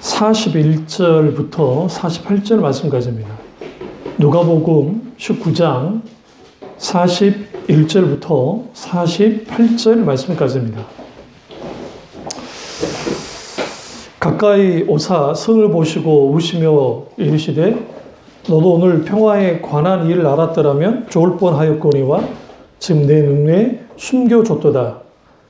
41절부터 48절 말씀까지입니다. 누가복음 19장 41절부터 48절 말씀까지입니다. 가까이 오사 성을 보시고 우시며 이르시되 너도 오늘 평화에 관한 일을 알았더라면 좋을 뻔하였거니와 지금 내 눈에 숨겨줬도다.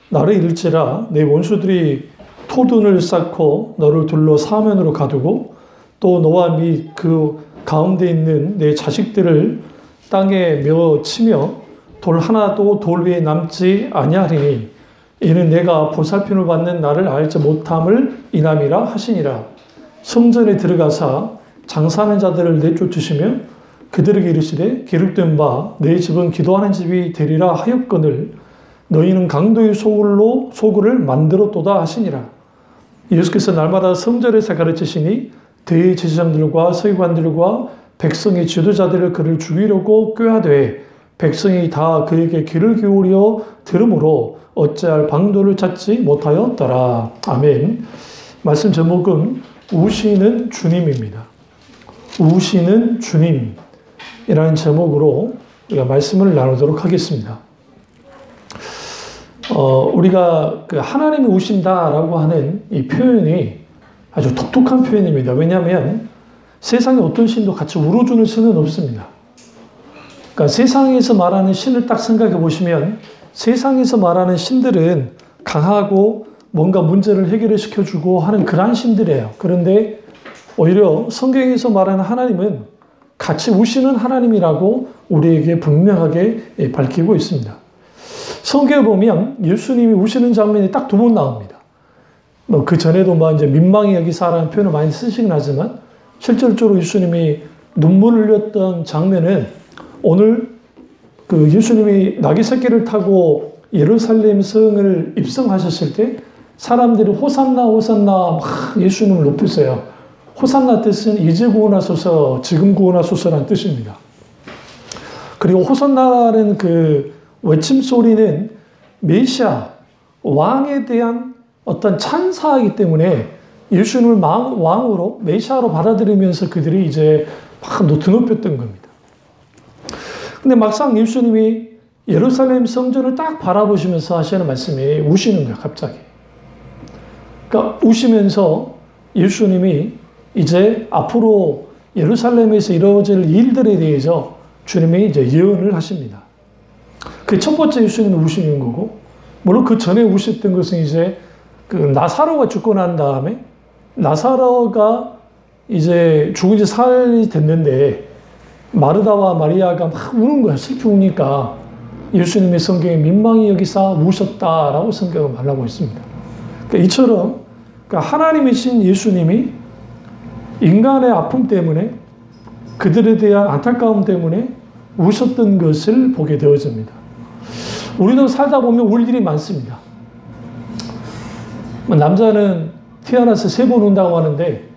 나를 잃지라 내 원수들이 토둔을 쌓고 너를 둘러 사면으로 가두고 또 너와 및 그 가운데 있는 내 자식들을 땅에 메어 치며 돌 하나도 돌 위에 남지 아니하리니 이는 내가 보살핌을 받는 나를 알지 못함을 인함이라 하시니라. 성전에 들어가사 장사하는 자들을 내쫓으시며 그들에게 이르시되 기록된 바 내 집은 기도하는 집이 되리라 하였거늘 너희는 강도의 소굴을 만들었도다 하시니라. 예수께서 날마다 성전에서 가르치시니 대제사장들과 서기관들과 백성의 지도자들을 그를 죽이려고 꾀하되 백성이 다 그에게 귀를 기울여 들으므로 어찌할 방도를 찾지 못하였더라. 아멘. 말씀 제목은 우시는 주님입니다. 우시는 주님이라는 제목으로 우리가 말씀을 나누도록 하겠습니다. 우리가 그 하나님이 우신다라고 하는 이 표현이 아주 독특한 표현입니다. 왜냐하면 세상에 어떤 신도 같이 울어주는 신은 없습니다. 그러니까 세상에서 말하는 신을 딱 생각해 보시면 세상에서 말하는 신들은 강하고 뭔가 문제를 해결을 시켜주고 하는 그러한 신들이에요. 그런데 오히려 성경에서 말하는 하나님은 같이 우시는 하나님이라고 우리에게 분명하게 밝히고 있습니다. 성경에 보면 예수님이 우시는 장면이 딱 두 번 나옵니다. 그 전에도 이제 민망히 여기사라는 표현을 많이 쓰시긴 하지만 실질적으로 예수님이 눈물을 흘렸던 장면은 오늘 그 예수님이 나귀 새끼를 타고 예루살렘 성을 입성하셨을 때 사람들이 호산나 호산나 막 예수님을 높이세요. 호산나 뜻은 이제 구원하소서 지금 구원하소서라는 뜻입니다. 그리고 호산나라는 그 외침 소리는 메시아 왕에 대한 어떤 찬사이기 때문에 예수님을 왕으로 메시아로 받아들이면서 그들이 이제 막 드높였던 겁니다. 근데 막상 예수님이 예루살렘 성전을 딱 바라보시면서 하시는 말씀이 우시는 거예요, 갑자기. 그러니까 우시면서 예수님이 이제 앞으로 예루살렘에서 이루어질 일들에 대해서 주님이 이제 예언을 하십니다. 그 첫 번째 예수님은 우시는 거고, 물론 그 전에 우셨던 것은 이제 그 나사로가 죽고 난 다음에 나사로가 이제 죽은 지 사흘이 됐는데 마르다와 마리아가 막 우는 거야. 슬피 우니까 예수님의 성경에 민망히 여기사 우셨다라고 성경은 말하고 있습니다. 그러니까 이처럼 하나님이신 예수님이 인간의 아픔 때문에 그들에 대한 안타까움 때문에 우셨던 것을 보게 되어집니다. 우리도 살다 보면 울 일이 많습니다. 남자는 태어나서 3번 운다고 하는데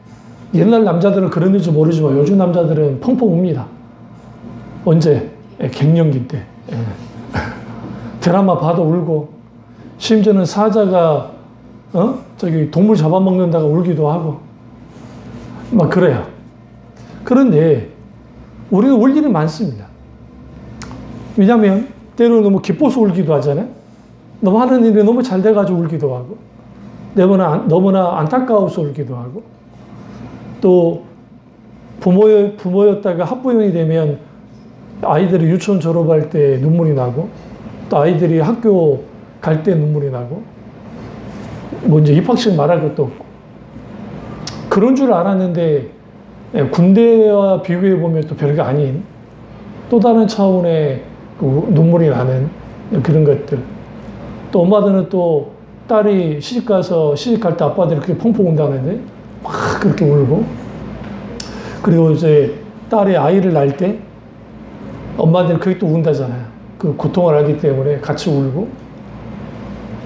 옛날 남자들은 그랬는지 모르지만 요즘 남자들은 펑펑 웁니다. 언제? 갱년기 때. 드라마 봐도 울고 심지어는 사자가 동물 잡아먹는다가 울기도 하고 막 그래요. 그런데 우리는 울 일이 많습니다. 왜냐하면 때로는 너무 기뻐서 울기도 하잖아요. 너무 하는 일이 너무 잘 돼가지고 울기도 하고 너무나 안타까워서 울기도 하고 또 부모였다가 학부형이 되면 아이들이 유치원 졸업할 때 눈물이 나고 또 아이들이 학교 갈 때 눈물이 나고 뭐 이제 입학식 말할 것도 없고 그런 줄 알았는데 군대와 비교해 보면 또 별게 아닌 또 다른 차원의 눈물이 나는 그런 것들. 또 엄마들은 또 딸이 시집갈 때 아빠들이 그렇게 펑펑 운다는데 막 그렇게 울고 그리고 이제 딸이 아이를 낳을 때 엄마들이 그게 또 운다잖아요. 그 고통을 알기 때문에 같이 울고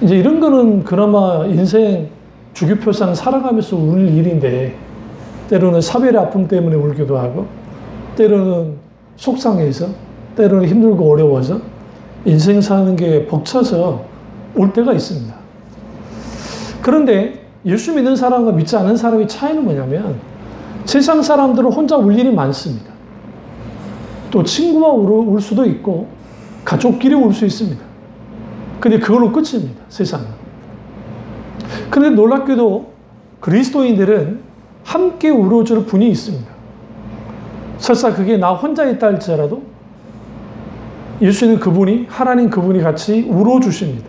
이제 이런 거는 그나마 인생 주기표상 살아가면서 울 일인데 때로는 사별의 아픔 때문에 울기도 하고 때로는 속상해서 때로는 힘들고 어려워서 인생 사는 게 벅차서 올 때가 있습니다. 그런데 예수 믿는 사람과 믿지 않는 사람의 차이는 뭐냐면 세상 사람들은 혼자 울 일이 많습니다. 또 친구와 울 수도 있고 가족끼리 울 수 있습니다. 근데 그걸로 끝입니다. 세상은. 그런데 놀랍게도 그리스도인들은 함께 울어줄 분이 있습니다. 설사 그게 나 혼자 있다 할지라도 예수는 그분이, 하나님 그분이 같이 울어주십니다.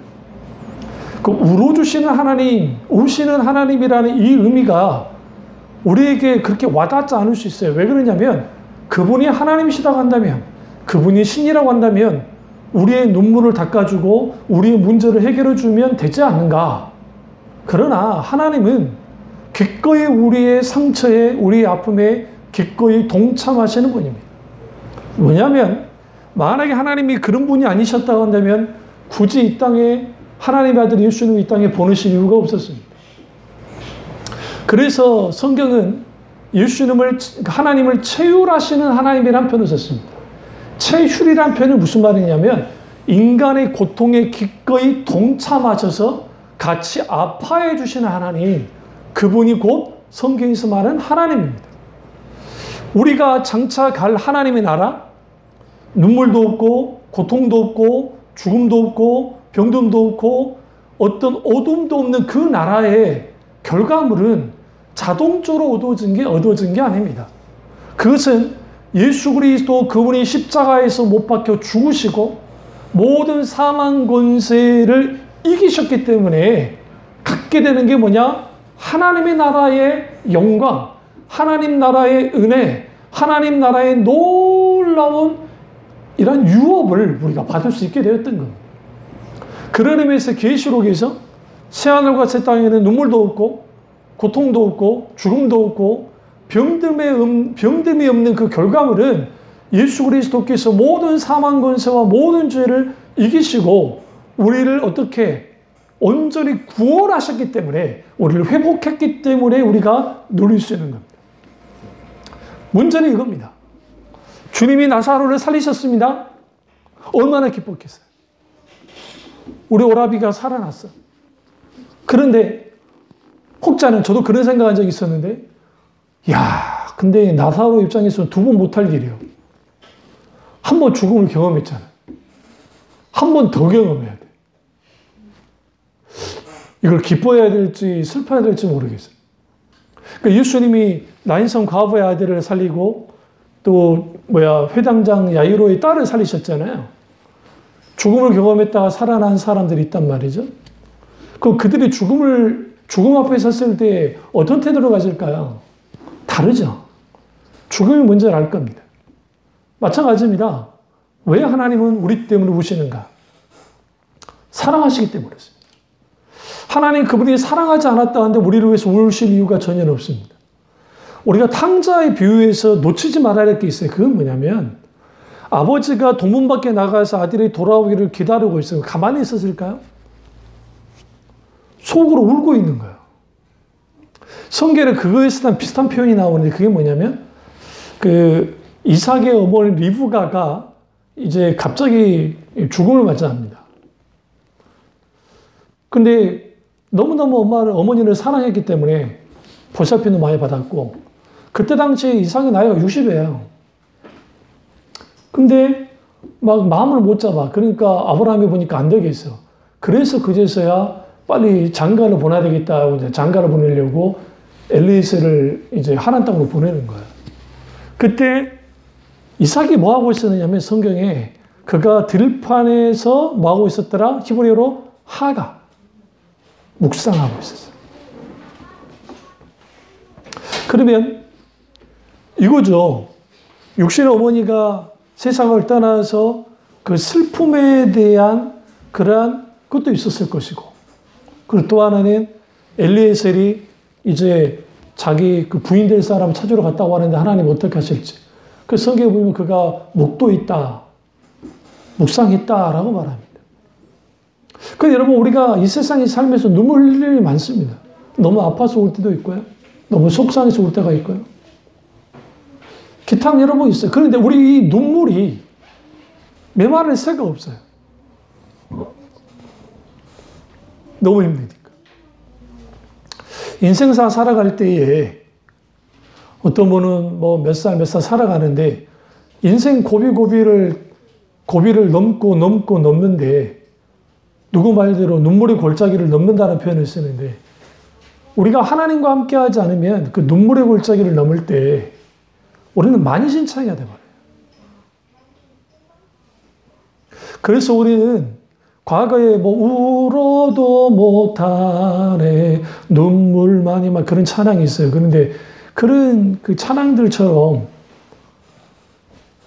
그 울어주시는 하나님, 우시는 하나님이라는 이 의미가 우리에게 그렇게 와닿지 않을 수 있어요. 왜 그러냐면 그분이 하나님이시다고 한다면, 그분이 신이라고 한다면 우리의 눈물을 닦아주고 우리의 문제를 해결해주면 되지 않는가. 그러나 하나님은 기꺼이 우리의 상처에, 우리의 아픔에 기꺼이 동참하시는 분입니다. 뭐냐면 만약에 하나님이 그런 분이 아니셨다고 한다면 굳이 이 땅에 하나님의 아들 예수님을 이 땅에 보내실 이유가 없었습니다. 그래서 성경은 예수님을, 하나님을 체휼하시는 하나님이라는 표현을 썼습니다. 체휼이란 표현은 무슨 말이냐면 인간의 고통에 기꺼이 동참하셔서 같이 아파해 주시는 하나님, 그분이 곧 성경에서 말하는 하나님입니다. 우리가 장차 갈 하나님의 나라, 눈물도 없고 고통도 없고 죽음도 없고 병듦도 없고 어떤 어둠도 없는 그 나라의 결과물은 자동적으로 얻어진 게 아닙니다. 그것은 예수 그리스도 그분이 십자가에서 못 박혀 죽으시고 모든 사망 권세를 이기셨기 때문에 갖게 되는 게 뭐냐? 하나님의 나라의 영광, 하나님 나라의 은혜, 하나님 나라의 놀라운 이런 유업을 우리가 받을 수 있게 되었던 겁니다. 그런 의미에서 계시록에서 새하늘과 새 땅에는 눈물도 없고 고통도 없고 죽음도 없고 병듦이 없는 그 결과물은 예수 그리스도께서 모든 사망 권세와 모든 죄를 이기시고 우리를 어떻게 온전히 구원하셨기 때문에, 우리를 회복했기 때문에 우리가 누릴 수 있는 겁니다. 문제는 이겁니다. 주님이 나사로를 살리셨습니다. 얼마나 기뻤겠어요. 우리 오라비가 살아났어. 그런데 혹자는, 저도 그런 생각한 적이 있었는데, 야, 근데 나사로 입장에서는 두 번 못할 일이요. 한 번 죽음을 경험했잖아. 한 번 더 경험해야 돼. 이걸 기뻐해야 될지 슬퍼해야 될지 모르겠어요. 그러니까 예수님이 나인성 과부의 아들을 살리고 또 회당장 야이로의 딸을 살리셨잖아요. 죽음을 경험했다가 살아난 사람들이 있단 말이죠. 그들이 죽음 앞에 섰을 때 어떤 태도를 가질까요? 다르죠. 죽음이 뭔지를 알 겁니다. 마찬가지입니다. 왜 하나님은 우리 때문에 우시는가? 사랑하시기 때문에 그렇습니다. 하나님 그분이 사랑하지 않았다 하는데 우리를 위해서 우실 이유가 전혀 없습니다. 우리가 탕자의 비유에서 놓치지 말아야 할 게 있어요. 그건 뭐냐면 아버지가 동문 밖에 나가서 아들이 돌아오기를 기다리고 있어요. 가만히 있었을까요? 속으로 울고 있는 거예요. 성경에 그거에서 비슷한 표현이 나오는데 그게 뭐냐면 이삭의 어머니 리브가가 이제 갑자기 죽음을 맞이합니다. 근데 너무너무 어머니를 사랑했기 때문에 보살핌도 많이 받았고, 그때 당시에 이삭의 나이가 60이에요. 근데 막 마음을 못 잡아. 그러니까 아브라함이 보니까 안 되겠어. 그래서 그제서야 빨리 장가를 보내야 되겠다 하고 이제 장가를 보내려고 엘리에셀을 이제 하란 땅으로 보내는 거예요. 그때 이삭이 뭐 하고 있었느냐면 성경에 그가 들판에서 뭐 하고 있었더라? 히브리어로 하가 묵상하고 있었어요. 그러면 이거죠. 육신의 어머니가 세상을 떠나서 그 슬픔에 대한 그러한 것도 있었을 것이고, 그리고 또 하나는 엘리에셀이 이제 자기 그 부인 될 사람을 찾으러 갔다고 하는데 하나님 어떻게 하실지. 그 성경에 보면 그가 묵도있다, 묵상했다라고 말합니다. 근데 여러분, 우리가 이 세상에 살면서 눈물 흘릴 일이 많습니다. 너무 아파서 울 때도 있고요. 너무 속상해서 울 때가 있고요. 기타 여러 번 있어요. 그런데 우리 이 눈물이 메마를 새가 없어요. 너무 힘드니까. 인생사 살아갈 때에 어떤 분은 뭐 몇 살 살아가는데 인생 고비를 넘는데 누구 말대로 눈물의 골짜기를 넘는다는 표현을 쓰는데 우리가 하나님과 함께 하지 않으면 그 눈물의 골짜기를 넘을 때 우리는 만신창이가 돼버려요. 그래서 우리는 과거에 뭐 울어도 못하네 눈물만이 막 그런 찬양이 있어요. 그런데 그런 그 찬양들처럼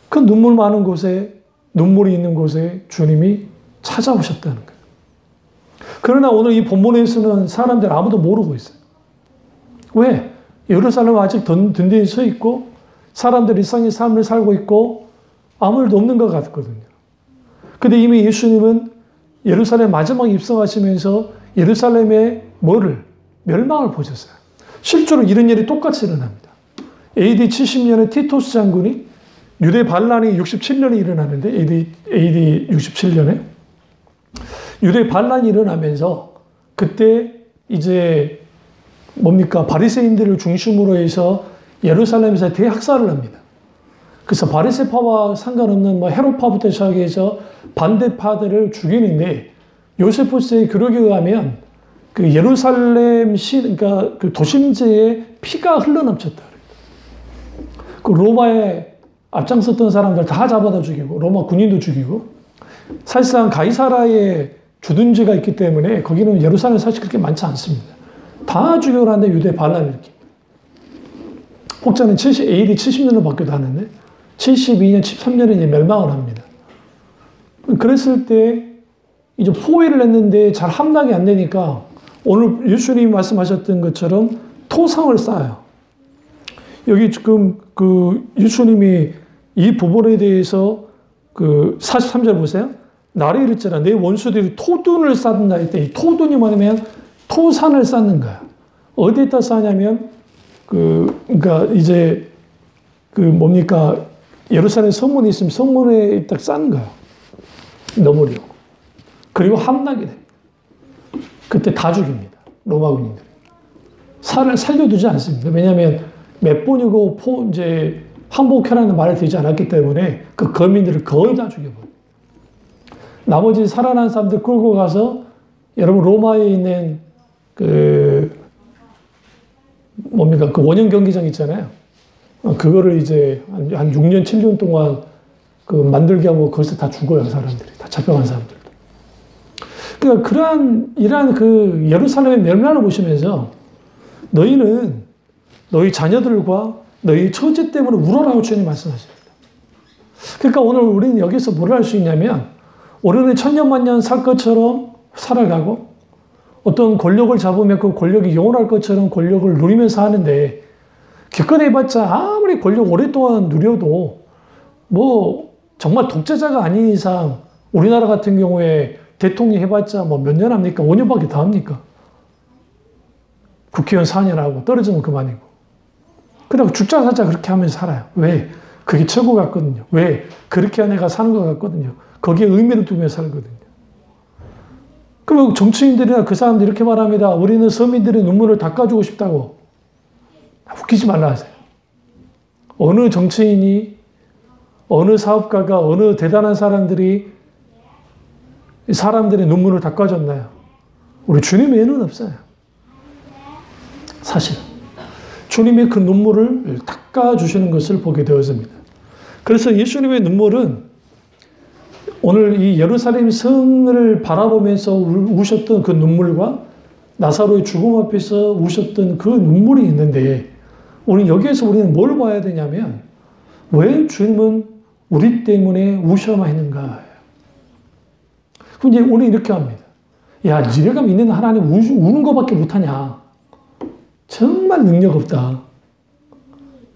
그 눈물 많은 곳에 눈물이 있는 곳에 주님이 찾아오셨다는 거예요. 그러나 오늘 이 본문에서는 사람들 아무도 모르고 있어요. 왜? 예루살렘은 아직 든든히 서 있고 사람들이 일상의 삶을 살고 있고 아무 일도 없는 것 같거든요. 근데 이미 예수님은 예루살렘 마지막 입성하시면서 예루살렘의 멸망을 보셨어요. 실제로 이런 일이 똑같이 일어납니다. AD 70년에 티토스 장군이 유대 반란이 67년에 일어나는데 AD 67년에 유대 반란이 일어나면서 그때 이제 바리새인들을 중심으로 해서 예루살렘에서 대학살을 합니다. 그래서 바리새파와 상관없는 헤롯파부터 시작해서 반대파들을 죽이는데 요세푸스의 기록에 의하면 그 예루살렘 그러니까 그 도심지에 피가 흘러넘쳤다. 그 로마에 앞장섰던 사람들 다 잡아다 죽이고 로마 군인도 죽이고 사실상 가이사라의 주둔지가 있기 때문에 거기는 예루살렘 사실 그렇게 많지 않습니다. 다 죽여가는데 유대 반란을 일으킵니다. 혹자는 AD 70년으로 바뀌기도 하는데 72년, 13년에 이제 멸망을 합니다. 그랬을 때 이제 포위를 했는데 잘 함락이 안 되니까 오늘 예수님이 말씀하셨던 것처럼 토성을 쌓아요. 여기 지금 그 예수님이 이 부분에 대해서 그 43절 보세요. 나를 이랬잖아. 내 원수들이 토둔을 쌓는다 했대. 이 토둔이 뭐냐면 토산을 쌓는 거야. 어디에다 쌓냐면 그러니까 이제 예루살렘 성문이 있으면 성문에 딱 쌓는 거야. 넘으려고. 그리고 함락이 됩니다. 그때 다 죽입니다. 로마 군인들. 살려두지 않습니다. 왜냐하면 몇 번이고 이제 항복해라는 말을 듣지 않았기 때문에 그 거민들을 거의 다 죽여버려요. 나머지 살아난 사람들 끌고 가서 여러분 로마에 있는 그 원형 경기장 있잖아요. 그거를 이제 한 6년, 7년 동안 그 만들게 하고 거기서 다 죽어요, 사람들이. 다 잡혀간 사람들도. 그러니까 이러한 그 예루살렘의 멸망을 보시면서 너희는 너희 자녀들과 너희 처제 때문에 울어라고 주님이 말씀하십니다. 그러니까 오늘 우리는 여기서 뭘 할 수 있냐면 우리는 천년만년 살 것처럼 살아가고 어떤 권력을 잡으면 그 권력이 영원할 것처럼 권력을 누리면서 하는데 기껏 해봤자 아무리 권력 오랫동안 누려도 정말 독재자가 아닌 이상 우리나라 같은 경우에 대통령 해봤자 몇 년 합니까? 5년밖에 더 합니까? 국회의원 4년 하고 떨어지면 그만이고. 그다음 죽자 살자 그렇게 하면서 살아요. 왜? 그게 최고 같거든요. 왜? 그렇게 한 애가 사는 것 같거든요. 거기에 의미를 두면서 살거든요. 그럼 정치인들이나 그 사람들 이렇게 말합니다. 우리는 서민들의 눈물을 닦아주고 싶다고. 웃기지 말라 하세요. 어느 정치인이, 어느 사업가가, 어느 대단한 사람들이 사람들의 눈물을 닦아줬나요? 우리 주님 외에는 없어요. 사실. 주님의 그 눈물을 닦아주시는 것을 보게 되었습니다. 그래서 예수님의 눈물은 오늘 이 예루살렘 성을 바라보면서 우셨던 그 눈물과 나사로의 죽음 앞에서 우셨던 그 눈물이 있는데 여기에서 우리는 뭘 봐야 되냐면 왜 주님은 우리 때문에 우셔만 했는가? 그럼 이제 우리는 이렇게 합니다. 야, 니네가 믿는 하나님 우는 것밖에 못하냐? 정말 능력 없다.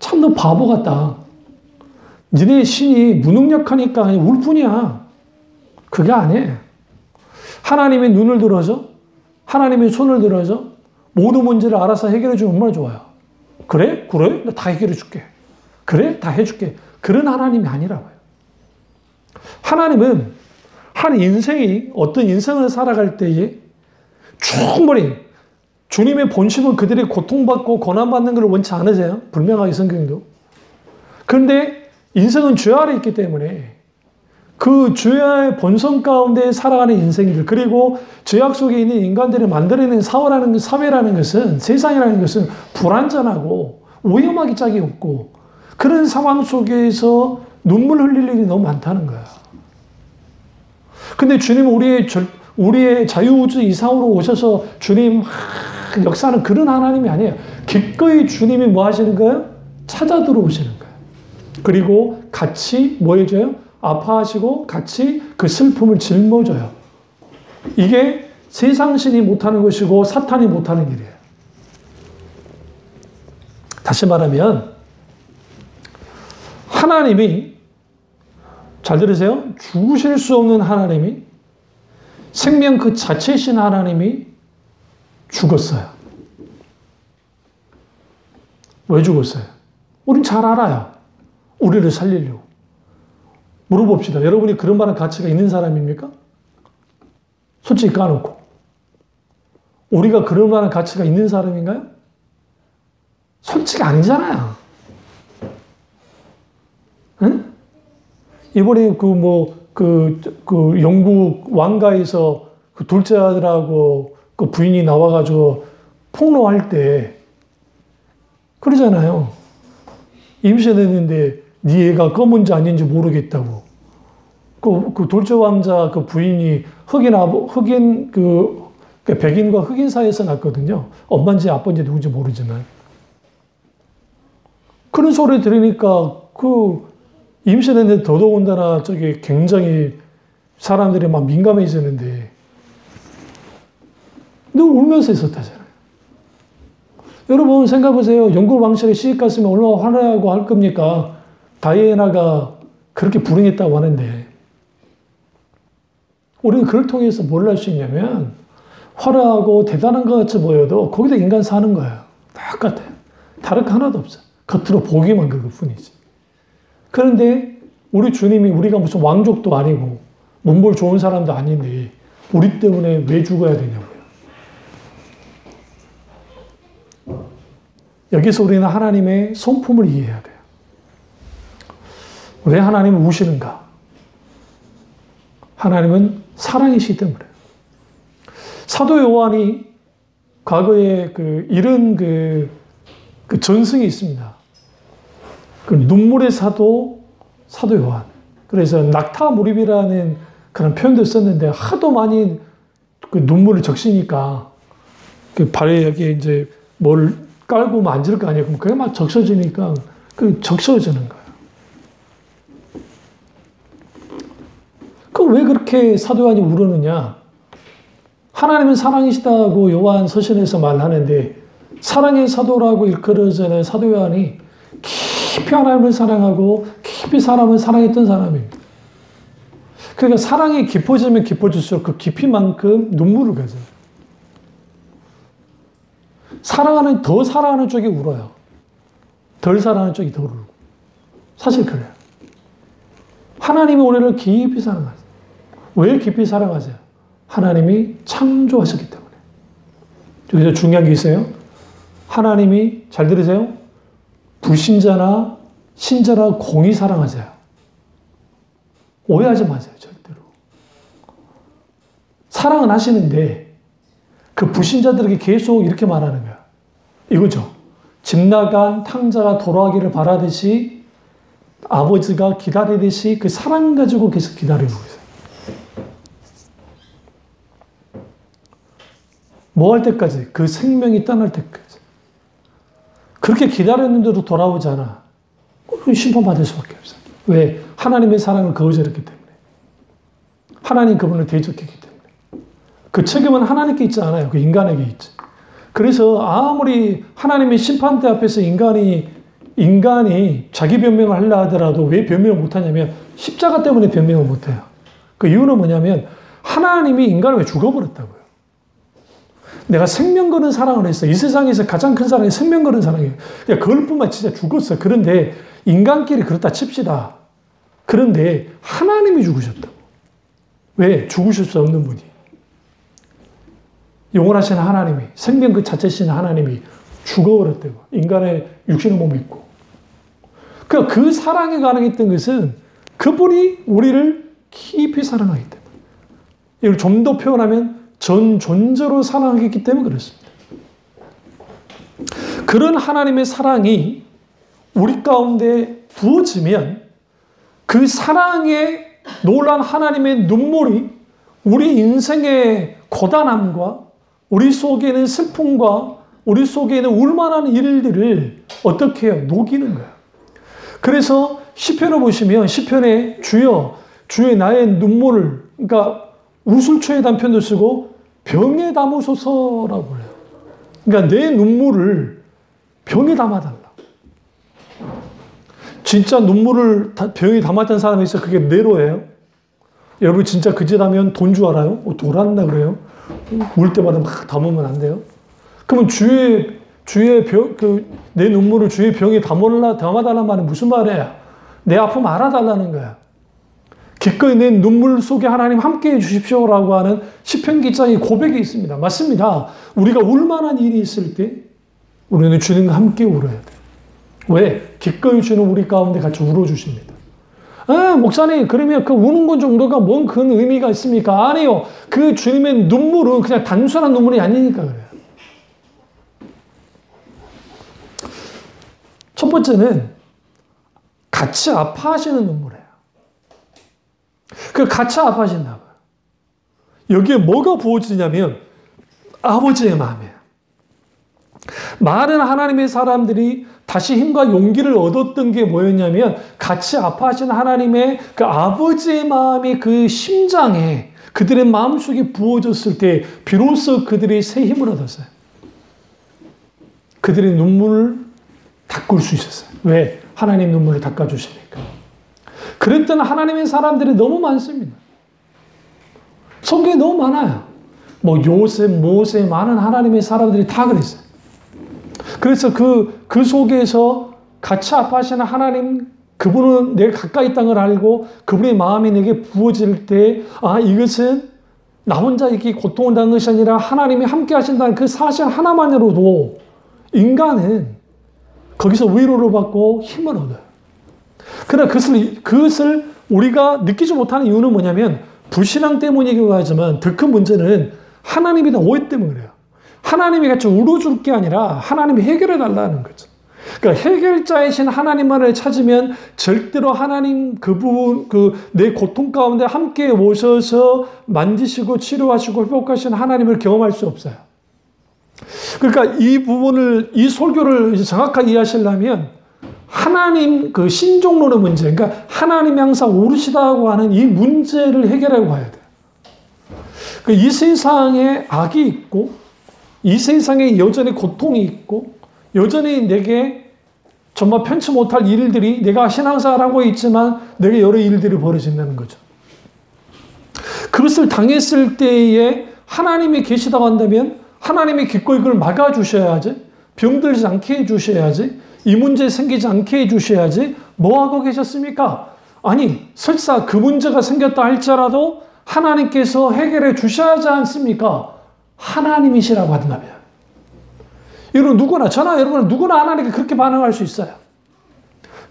참 너 바보 같다. 니네 신이 무능력하니까 그냥 울 뿐이야. 그게 아니에요. 하나님의 눈을 들어서 하나님의 손을 들어서 모든 문제를 알아서 해결해 주면 얼마나 좋아요. 그래? 그래? 나 다 해결해 줄게. 그래? 다 해줄게. 그런 하나님이 아니라고요. 하나님은 한 인생이 어떤 인생을 살아갈 때에 충분히 주님의 본심은 그들이 고통받고 고난받는 걸 원치 않으세요? 분명하게 성경도. 그런데 인생은 죄 아래 있기 때문에 그 죄의 본성 가운데 살아가는 인생들, 그리고 죄악 속에 있는 인간들이 만들어낸 사회라는 것은, 세상이라는 것은 불완전하고 위험하기 짝이 없고, 그런 상황 속에서 눈물 흘릴 일이 너무 많다는 거야. 근데 주님은 우리의 자유우주 이상으로 오셔서 주님 역사는 그런 하나님이 아니에요. 기꺼이 주님이 뭐 하시는 거예요? 찾아 들어오시는 거예요. 그리고 같이 뭐 해줘요? 아파하시고 같이 그 슬픔을 짊어져요. 이게 세상신이 못하는 것이고 사탄이 못하는 일이에요. 다시 말하면 하나님이, 잘 들으세요, 죽으실 수 없는 하나님이, 생명 그 자체이신 하나님이 죽었어요. 왜 죽었어요? 우린 잘 알아요. 우리를 살리려고. 물어봅시다. 여러분이 그런 말할 가치가 있는 사람입니까? 솔직히 까놓고. 우리가 그런 말할 가치가 있는 사람인가요? 솔직히 아니잖아요. 응? 이번에 영국 왕가에서 그 둘째 아들하고 그 부인이 나와가지고 폭로할 때 그러잖아요. 임신했는데 네 애가 검은지 아닌지 모르겠다고. 그 둘째 왕자 그 부인이 백인과 흑인 사이에서 났거든요. 엄마인지 아빠인지 누군지 모르지만. 그런 소리 들으니까 임신했는데 더더군다나 저기 굉장히 사람들이 막 민감해지는데 늘 울면서 있었다잖아요. 여러분 생각해보세요. 영국 왕실에 시집 갔으면 얼마나 화나고 할 겁니까? 다이애나가 그렇게 불행했다고 하는데 우리는 그걸 통해서 뭘 할 수 있냐면 화려하고 대단한 것 같이 보여도 거기다 인간 사는 거예요. 똑같아요. 다를 거 하나도 없어요. 겉으로 보기만 그럴 뿐이지. 그런데 우리 주님이, 우리가 무슨 왕족도 아니고 문벌 좋은 사람도 아닌데 우리 때문에 왜 죽어야 되냐고요. 여기서 우리는 하나님의 성품을 이해해야 돼요. 왜 하나님은 우시는가? 하나님은 사랑이시기 때문에. 사도 요한이 과거에 이런 전승이 있습니다. 그 눈물의 사도 요한. 그래서 낙타무립이라는 그런 표현도 썼는데 하도 많이 그 눈물을 적시니까 그 발에 여기 이제 뭘 깔고 만질 거 아니에요. 그럼 그게 막 적셔지니까 적셔지는 거예요. 왜 그렇게 사도 요한이 울었느냐? 하나님은 사랑이시다고 요한 서신에서 말하는데 사랑의 사도라고 일컬어지는 사도 요한이 깊이 하나님을 사랑하고 깊이 사람을 사랑했던 사람입니다. 그러니까 사랑이 깊어지면 깊어질수록 그 깊이만큼 눈물을 가져요. 더 사랑하는 쪽이 울어요. 덜 사랑하는 쪽이 덜 울고. 사실 그래요. 하나님이 우리를 깊이 사랑하세요. 왜 깊이 사랑하세요? 하나님이 창조하셨기 때문에. 여기서 중요한 게 있어요. 하나님이, 잘 들으세요, 불신자나 신자나 공히 사랑하세요. 오해하지 마세요, 절대로. 사랑은 하시는데 그 불신자들에게 계속 이렇게 말하는 거야. 이거죠. 집 나간 탕자가 돌아가기를 바라듯이 아버지가 기다리듯이 그 사랑 가지고 계속 기다리고 있어요. 뭐 할 때까지? 그 생명이 떠날 때까지. 그렇게 기다렸는데도 돌아오지 않아. 심판받을 수밖에 없어요. 왜? 하나님의 사랑을 거절했기 때문에. 하나님 그분을 대적했기 때문에. 그 책임은 하나님께 있지 않아요. 그 인간에게 있지. 그래서 아무리 하나님의 심판대 앞에서 인간이 자기 변명을 하려 하더라도 왜 변명을 못하냐면 십자가 때문에 변명을 못해요. 그 이유는 뭐냐면 하나님이 인간을 왜 죽어버렸다고요. 내가 생명 거는 사랑을 했어. 이 세상에서 가장 큰 사랑이 생명 거는 사랑이에요. 그걸 뿐만 진짜 죽었어. 그런데 인간끼리 그렇다 칩시다. 그런데 하나님이 죽으셨다고. 왜? 죽으실 수 없는 분이. 영원하신 하나님이, 생명 그 자체신 하나님이 죽어버렸대요. 인간의 육신의 몸을 입고. 그러니까 그 사랑이 가능했던 것은 그분이 우리를 깊이 사랑하기 때문에. 이걸 좀 더 표현하면 전 존재로 사랑하기 때문에 그렇습니다. 그런 하나님의 사랑이 우리 가운데 부어지면 그 사랑의 놀라운 하나님의 눈물이 우리 인생의 고단함과 우리 속에 있는 슬픔과 우리 속에 있는 울만한 일들을 어떻게 해요? 녹이는 거예요. 그래서 시편을 보시면 시편에 주여 나의 눈물을, 그러니까 우술초에 단편도 쓰고 병에 담으소서라고 해요. 그러니까 내 눈물을 병에 담아달라. 진짜 눈물을 병에 담았던 사람이 있어요. 그게 네로예요. 여러분 진짜 그 짓 하면 돈 줄 알아요? 돌았나 그래요? 울 때마다 막 담으면 안 돼요? 그러면 내 눈물을 주의 병에 담아달라는 말은 무슨 말이에요? 내 아픔 알아달라는 거야. 기꺼이 내 눈물 속에 하나님 함께 해주십시오라고 하는 시편 기자의 고백이 있습니다. 맞습니다. 우리가 울만한 일이 있을 때 우리는 주님과 함께 울어야 돼요. 왜? 기꺼이 주는 우리 가운데 같이 울어주십니다. 목사님, 그러면 그 우는 것 정도가 뭔 큰 의미가 있습니까? 아니요. 그 주님의 눈물은 그냥 단순한 눈물이 아니니까 그래요. 첫 번째는 같이 아파하시는 눈물이에요. 그 같이 아파하신다고요. 여기에 뭐가 부어지냐면 아버지의 마음이에요. 많은 하나님의 사람들이 다시 힘과 용기를 얻었던 게 뭐였냐면 같이 아파하신 하나님의 그 아버지의 마음이 그 심장에 그들의 마음속에 부어졌을 때 비로소 그들이 새 힘을 얻었어요. 그들의 눈물을 닦을 수 있었어요. 왜? 하나님 눈물을 닦아주시니까. 그랬던 하나님의 사람들이 너무 많습니다. 성경에 너무 많아요. 요셉, 모세, 많은 하나님의 사람들이 다 그랬어요. 그래서 그 속에서 같이 아파하시는 하나님, 그분은 내가 가까이 있다는 걸 알고 그분의 마음이 내게 부어질 때, 이것은 나 혼자 이렇게 고통을 당하는 것이 아니라 하나님이 함께 하신다는 그 사실 하나만으로도 인간은 거기서 위로를 받고 힘을 얻어요. 그러나 그것을 우리가 느끼지 못하는 이유는 뭐냐면 불신앙 때문이기도 하지만 더 큰 문제는 하나님에 대한 오해 때문에 그래요. 하나님이 같이 울어줄 게 아니라 하나님이 해결해 달라는 거죠. 그러니까 해결자이신 하나님만을 찾으면 절대로 하나님 내 고통 가운데 함께 오셔서 만지시고 치료하시고 회복하시는 하나님을 경험할 수 없어요. 그러니까 이 설교를 이제 정확하게 이해하시려면 하나님 그 신종론의 문제, 그러니까 하나님이 항상 오르시다고 하는 이 문제를 해결하고 가야 돼요. 이 세상에 악이 있고 이 세상에 여전히 고통이 있고 여전히 내게 정말 편치 못할 일들이 내가 신앙생활하고 있지만 내게 여러 일들이 벌어진다는 거죠. 그것을 당했을 때에 하나님이 계시다고 한다면 하나님이 기꺼이 그걸 막아주셔야지, 병들지 않게 해주셔야지, 이 문제 생기지 않게 해주셔야지 뭐하고 계셨습니까? 아니 설사 그 문제가 생겼다 할지라도 하나님께서 해결해 주셔야 하지 않습니까? 하나님이시라고 한다면. 여러분 여러분 누구나 하나님께 그렇게 반응할 수 있어요.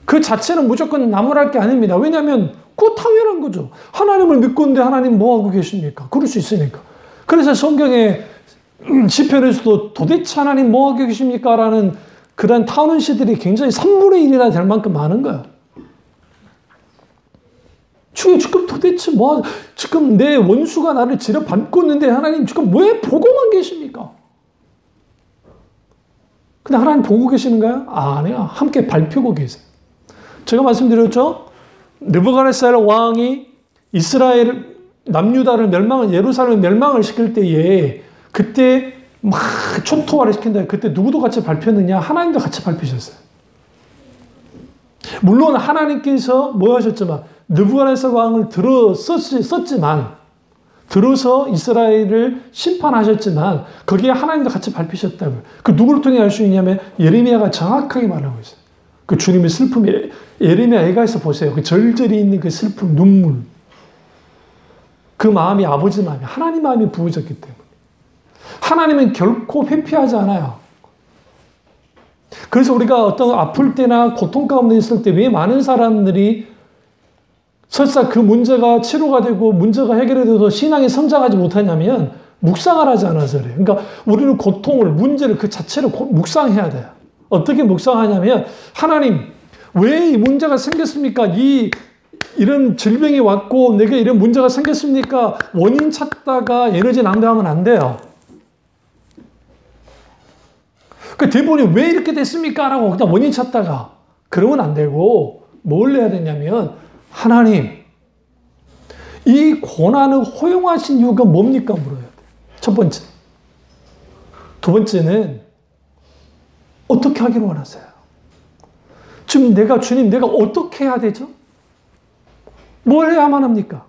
그 자체는 무조건 나무랄 게 아닙니다. 왜냐하면 그거 당연한 거죠. 하나님을 믿고 있는데 하나님 뭐하고 계십니까? 그럴 수 있으니까. 그래서 성경에 시편에서도 도대체 하나님 뭐하고 계십니까? 라는 그런 타오는 시들이 굉장히 3분의 1이나 될 만큼 많은 거예요. 지금 도대체 지금 내 원수가 나를 지려밟고 있는데 하나님 지금 왜 보고만 계십니까? 근데 하나님 보고 계시는가요? 아니요. 함께 밟히고 계세요. 제가 말씀드렸죠? 느부갓네살 왕이 이스라엘 남유다를 예루살렘을 멸망을 시킬 때에 그때 막 초토화를 시킨다. 그때 누구도 같이 밟혔느냐? 하나님도 같이 밟히셨어요. 물론 하나님께서 뭐 하셨지만 느부갓네살 왕을 들어서 이스라엘을 심판하셨지만 거기에 하나님도 같이 밟히셨다고요. 그 누구를 통해 알 수 있냐면 예레미야가 정확하게 말하고 있어요. 그 주님의 슬픔이 예레미야 애가에서 보세요. 그 절절히 있는 그 슬픔, 눈물. 그 마음이 아버지 마음이 하나님 마음이 부어졌기 때문에. 하나님은 결코 회피하지 않아요. 그래서 우리가 어떤 아플 때나 고통 가운데 있을 때 왜 많은 사람들이 설사 그 문제가 치료가 되고 문제가 해결이 돼도 신앙이 성장하지 못하냐면 묵상을 하지 않아서 그래요. 그러니까 우리는 고통을, 문제를 그 자체를 묵상해야 돼요. 어떻게 묵상하냐면 하나님, 왜 이 문제가 생겼습니까? 이런 질병이 왔고 내게 이런 문제가 생겼습니까? 원인 찾다가 에너지 낭비하면 안 돼요. 그 대부분이 왜 이렇게 됐습니까? 라고 그냥 원인 찾다가 그러면 안 되고 뭘 해야 되냐면 하나님, 이 고난을 허용하신 이유가 뭡니까? 물어야 돼요. 첫 번째. 두 번째는 어떻게 하기를 원하세요? 지금 주님, 내가 어떻게 해야 되죠? 뭘 해야만 합니까?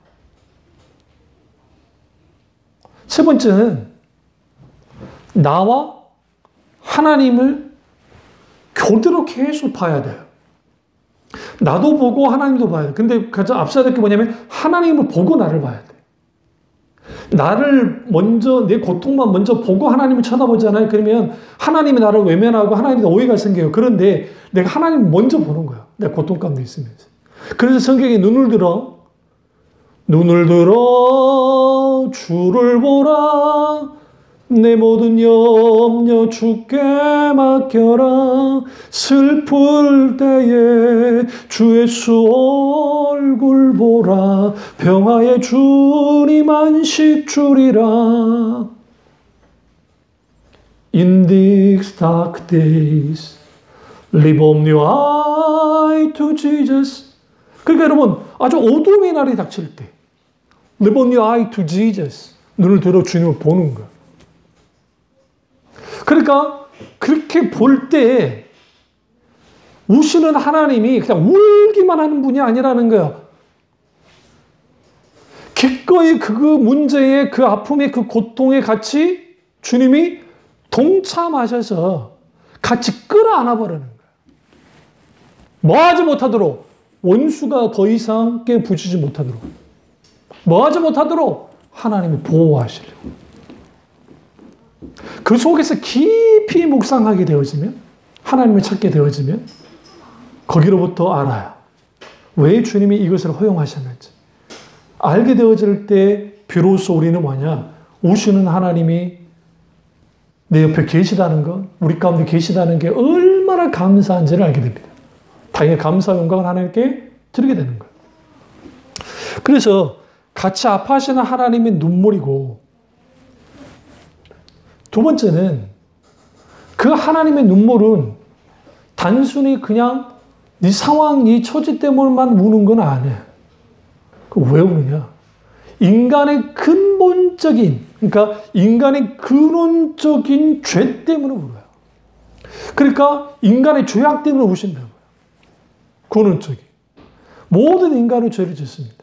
세 번째는 나와 하나님을 교대로 계속 봐야 돼요. 나도 보고 하나님도 봐야 돼요. 근데 가장 앞서야 될 게 뭐냐면 하나님을 보고 나를 봐야 돼. 나를 먼저, 내 고통만 먼저 보고 하나님을 쳐다보잖아요. 그러면 하나님이 나를 외면하고 하나님이 오해가 생겨요. 그런데 내가 하나님을 먼저 보는 거예요. 내가 고통 가운데 있으면서. 그래서 성경에 눈을 들어 주를 보라. 내 모든 염려 주께 맡겨라. 슬플 때에 주 예수 얼굴 보라. 평화의 주님 안식 주리라. In these dark days live on your eye to Jesus. 그러니까 여러분, 아주 어두움의 날이 닥칠 때 live on your eye to Jesus. 눈을 들어 주님을 보는 거야. 그러니까 그렇게 볼 때 우시는 하나님이 그냥 울기만 하는 분이 아니라는 거예요. 기꺼이 그 문제에, 그 아픔에, 그 고통에 같이 주님이 동참하셔서 같이 끌어안아 버리는 거예요. 뭐하지 못하도록, 원수가 더 이상 깨부수지 못하도록, 뭐하지 못하도록 하나님이 보호하시려고. 그 속에서 깊이 묵상하게 되어지면, 하나님을 찾게 되어지면 거기로부터 알아요. 왜 주님이 이것을 허용하셨는지. 알게 되어질 때 비로소 우리는 뭐냐? 오시는 하나님이 내 옆에 계시다는 것, 우리 가운데 계시다는 게 얼마나 감사한지를 알게 됩니다. 당연히 감사 영광을 하나님께 드리게 되는 거예요. 그래서 같이 아파하시는 하나님의 눈물이고, 두 번째는 그 하나님의 눈물은 단순히 그냥 네 상황, 네 처지 때문에만 우는 건 아니에요. 왜 우느냐? 인간의 근본적인, 그러니까 인간의 근원적인 죄 때문에 울어요. 그러니까 인간의 죄악 때문에 우신다고요. 근원적인. 모든 인간은 죄를 짓습니다.